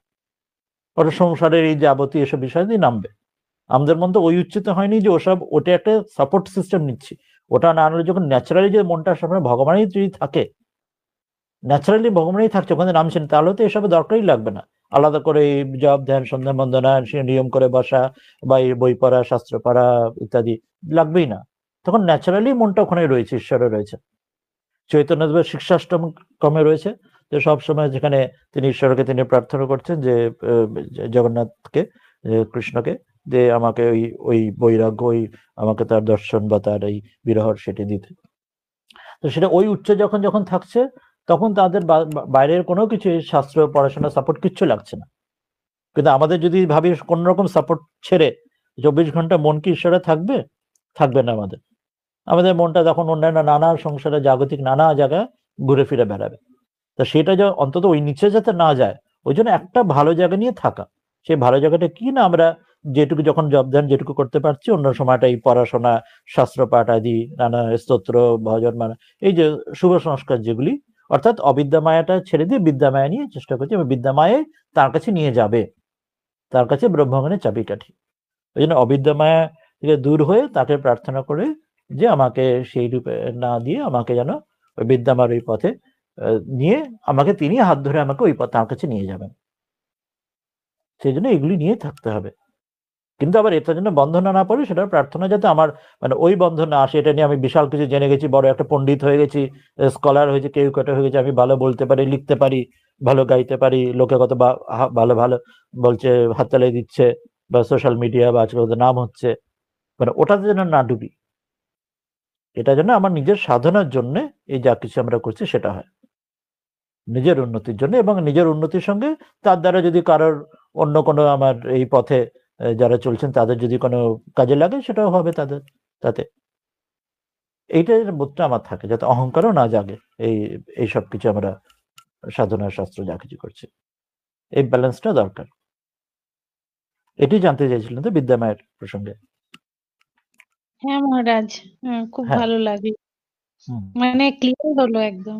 ওটা সংসারের এই যাবতীয় এসব বিষয় দিয়ে নামবে। আমাদের মন তো ওই উচ্চতে হয়নি যে ওটা একটা সাপোর্ট সিস্টেম নিচ্ছি, ওটা না হলে যখন ন্যাচারালি যে মনটা সবসময় ভগবানই যদি থাকে, ন্যাচারালি ভগবানই থাকছে, ওখানে নামছেন, তাহলে তো এসবের দরকারই লাগবে না। আলাদা করে জপ ধ্যান সন্ধ্যা বন্দনা সে নিয়ম করে বসা বা এই বই পড়া, শাস্ত্র পড়া ইত্যাদি লাগবেই না, তখন ন্যাচারালি মনটা ওখানে রয়েছে, ঈশ্বরে রয়েছে। চৈতন্যদেবের শিক্ষাষ্টম ক্রমে রয়েছে যে সবসময় যেখানে তিনি ঈশ্বরকে তিনি প্রার্থনা করছেন যে জগন্নাথকে, কৃষ্ণকে, যে আমাকে ওই ওই বৈরাগ্য, ওই আমাকে তার দর্শন বা তার এই বিরহর সেটি দিতে। তো সেটা ওই উচ্চ যখন যখন থাকছে, তখন তাদের বাইরের কোনো কিছু শাস্ত্র পড়াশোনা সাপোর্ট কিচ্ছু লাগছে না। কিন্তু আমাদের যদি ভাবি কোন রকম সাপোর্ট ছেড়ে 24 ঘন্টা মন কি ঈশ্বরে থাকবে? থাকবে না। আমাদের মনটা তখন অন্যান্য নানা সংসারে জাগতিক নানা জায়গায় ঘুরে ফিরে বেড়াবে। তা সেটা যে অন্তত ওই নিচে যাতে না যায়, ওই জন্য একটা ভালো জায়গা নিয়ে থাকা। সেই ভালো জায়গাটা কি না, আমরা যেটুকু যখন জব ধ্যান যেটুকু করতে পারছি, অন্য সময়টা এই পড়াশোনা, শাস্ত্র পাঠ আদি, নানা স্তোত্র, ভজন, মানে এই যে শুভ সংস্কার যেগুলি, অর্থাৎ অবিদ্যা মায়াটা ছেড়ে দিয়ে বিদ্যা মায়া নিয়ে চেষ্টা করছি, এবং বিদ্যা মায়ে তার কাছে নিয়ে যাবে, তার কাছে ব্রহ্মজ্ঞানের চাবিকাঠি। ওই জন্য অবিদ্যা মায়া থেকে দূর হয়ে তাকে প্রার্থনা করে যে আমাকে সেই রূপে না দিয়ে আমাকে যেন ওই বিদ্যামার ওই পথে নিয়ে, আমাকে তিনি হাত ধরে আমাকে ওই পথে তার কাছে নিয়ে যাবেন। সেই জন্য এগুলি নিয়ে থাকতে হবে। কিন্তু আবার এটার জন্য বন্ধন না পড়ে, সেটা প্রার্থনা যাতে আমার মানে ওই বন্ধন না আসে। এটা নিয়ে আমি বিশাল কিছু জেনে গেছি, বড় একটা পণ্ডিত হয়ে গেছি, স্কলার হয়েছে, কেউ কেটে হয়ে গেছে, আমি ভালো বলতে পারি, লিখতে পারি, ভালো গাইতে পারি, লোকে কত ভালো ভালো বলছে, হাততালি দিচ্ছে, বা সোশ্যাল মিডিয়া বা আজকাল নাম হচ্ছে, মানে ওটাতে যেন না ডুবি। এটা যেন আমার নিজের সাধনার জন্য এই যা কিছু আমরা করছি সেটা হয় নিজের উন্নতির জন্য, এবং নিজের উন্নতির সঙ্গে তার দ্বারা যদি কারোর অন্য কোনো আমার এই পথে যারা চলছেন তাদের যদি কোনো কাজে লাগে, সেটাও হবে তাদের তাতে। এইটার বোধটা আমার থাকে, যাতে অহংকারও না জাগে এই সব কিছু আমরা সাধনার শাস্ত্র যা কিছু করছি, এই ব্যালেন্সটা দরকার। এটি জানতে চাইছিলেন তো বিদ্যা মায়ের প্রসঙ্গে? হ্যাঁ মহারাজ, খুব হ্যাঁ। ভালো লাগে, মানে ক্লিয়ার হলো একদম।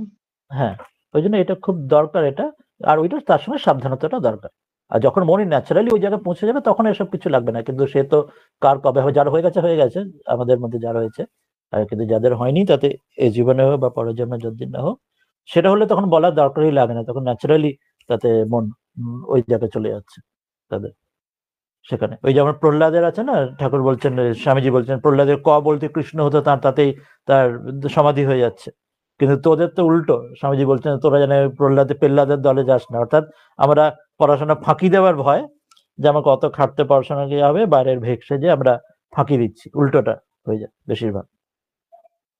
হ্যাঁ, ওই জন্য এটা খুব দরকার এটা, আর ওইটা তার সঙ্গে সাবধানতাটা দরকার। আর যখন মনে ন্যাচারালি ওই জায়গায় পৌঁছে যাবে, তখন এসব কিছু লাগবে না। কিন্তু সে তো কার কবে হবে, যার হয়ে গেছে, আমাদের মধ্যে যারা হয়েছে, আর কিন্তু যাদের হয়নি, তাতে এই জীবনে হোক বা পরের জন্মে যতদিন না হোক, সেটা হলে তখন বলার দরকারই লাগে না, তখন ন্যাচারালি তাতে মন ওই জায়গায় চলে যাচ্ছে তাদের। সেখানে ওই যেমন প্রহ্লাদের আছে না, ঠাকুর বলছেন, স্বামীজি বলছেন, প্রহ্লাদের ক বলতে কৃষ্ণ হতো, তাতেই তার সমাধি হয়ে যাচ্ছে। কিন্তু তোদের তো উল্টো, স্বামীজি বলছেন, তোরা যেন পেল্লাদের দলে যাস না। অর্থাৎ আমরা পড়াশোনা ফাঁকি দেওয়ার ভয়, যে আমাকে অত খাটতে পড়াশোনা কি হবে, বাইরের ভেকসে যে আমরা ফাঁকি দিচ্ছি, উল্টোটা হয়ে যায় বেশিরভাগ।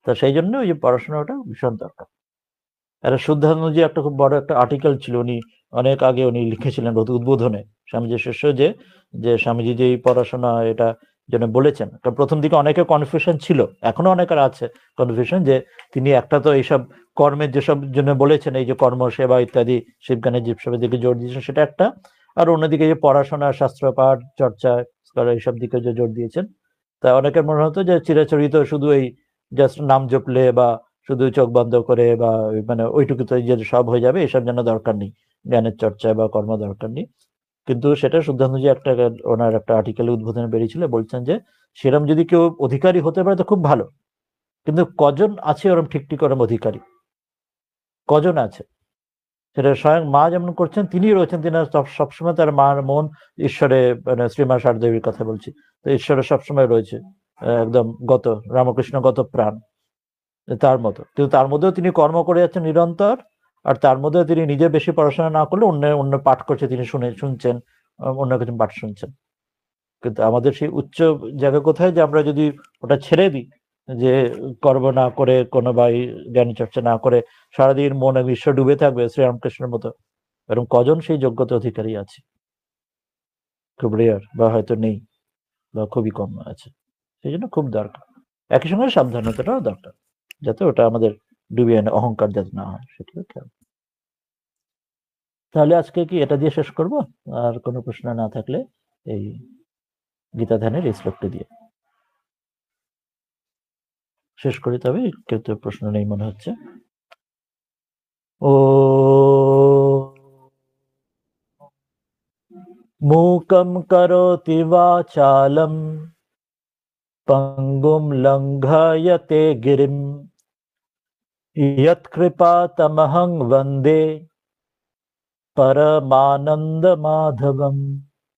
তো সেই জন্য ওই যে পড়াশোনাটা ভীষণ দরকার। একটা শুদ্ধানন্দজি একটা খুব বড় একটা আর্টিকেল ছিল, উনি অনেক আগে উনি লিখেছিলেন উদ্বোধনে, স্বামীজির শিষ্য, যে স্বামীজি যে এই পড়াশোনা এটা যেন বলেছেন। কারণ প্রথম দিকে অনেকে কনফিউশন ছিল, এখনো অনেকের আছে কনফিউশন, যে তিনি একটা তো এইসব কর্মের যেসব জন্য বলেছেন, এই যে কর্ম সেবা ইত্যাদি শিবজ্ঞানের জীবসেবার দিকে জোর দিয়েছেন, সেটা একটা, আর অন্যদিকে যে পড়াশোনা, শাস্ত্র পাঠ, চর্চা এইসব দিকে যে জোর দিয়েছেন, তা অনেকের মনে হতো যে চিরাচরিত শুধু এই জাস্ট নাম জপলে বা শুধু চোখ বন্ধ করে বা মানে ওইটুকুতে যে সব হয়ে যাবে এসব যেন দরকার নেই, জ্ঞানের চর্চা বা কর্ম দরকার নেই। কিন্তু সেটা শুদ্ধানন্দজি একটা ওনার একটা আর্টিকেলে উদ্বোধনে বেরিয়েছিল, বলছেন যে সেরম যদি কেউ অধিকারী হতে পারে তো খুব ভালো, কিন্তু কজন আছে ওরম ঠিক ওরম অধিকারী, কজন আছে? সেটা স্বয়ং মা যেমন করছেন, তিনি রয়েছেন, তিনি সবসময় তার মার মন ঈশ্বরে, মানে শ্রীমা শারদেবীর কথা বলছি, তো ঈশ্বরে সবসময় রয়েছে, একদম গত রামকৃষ্ণ গত প্রাণ তার মতো। কিন্তু তার মধ্যেও তিনি কর্ম করে যাচ্ছেন নিরন্তর, আর তার মধ্যেও তিনি নিজে বেশি পড়াশোনা না করলে অন্য পাঠ করছে, তিনি শুনছেন, অন্য কিছু পাঠ শুনছেন। কিন্তু আমাদের সেই উচ্চ জায়গা কোথায়, যে আমরা যদি ওটা ছেড়ে দিই, যে কর্ম না করে কোনো বা জ্ঞান চর্চা না করে সারাদিন মন ঈশ্বর ডুবে থাকবে শ্রীরামকৃষ্ণের মতো, এরকম কজন সেই যোগ্যতা অধিকারী আছে? খুব রেয়ার, বা হয়তো নেই, বা খুবই কম আছে। সেই জন্য খুব দরকার, একই সঙ্গে সাবধানতাটাও দরকার, যাতে ওটা আমাদের ডুবিয়ে আনে, অহংকার যাতে না হয়, সেটাও খেয়াল। তাহলে আজকে কি এটা দিয়ে শেষ করব? আর কোনো প্রশ্ন না থাকলে এই গীতা ধ্যানের এই শ্লোকটি দিয়ে শেষ করি। তবে কেউ তো প্রশ্ন নেই মনে হচ্ছে। ও মূকং করোতি বাচালম পঙ্গুম লঙ্ঘয়তে গিরিম यत्कृपातमहं वन्दे परमानन्दमाधवम्।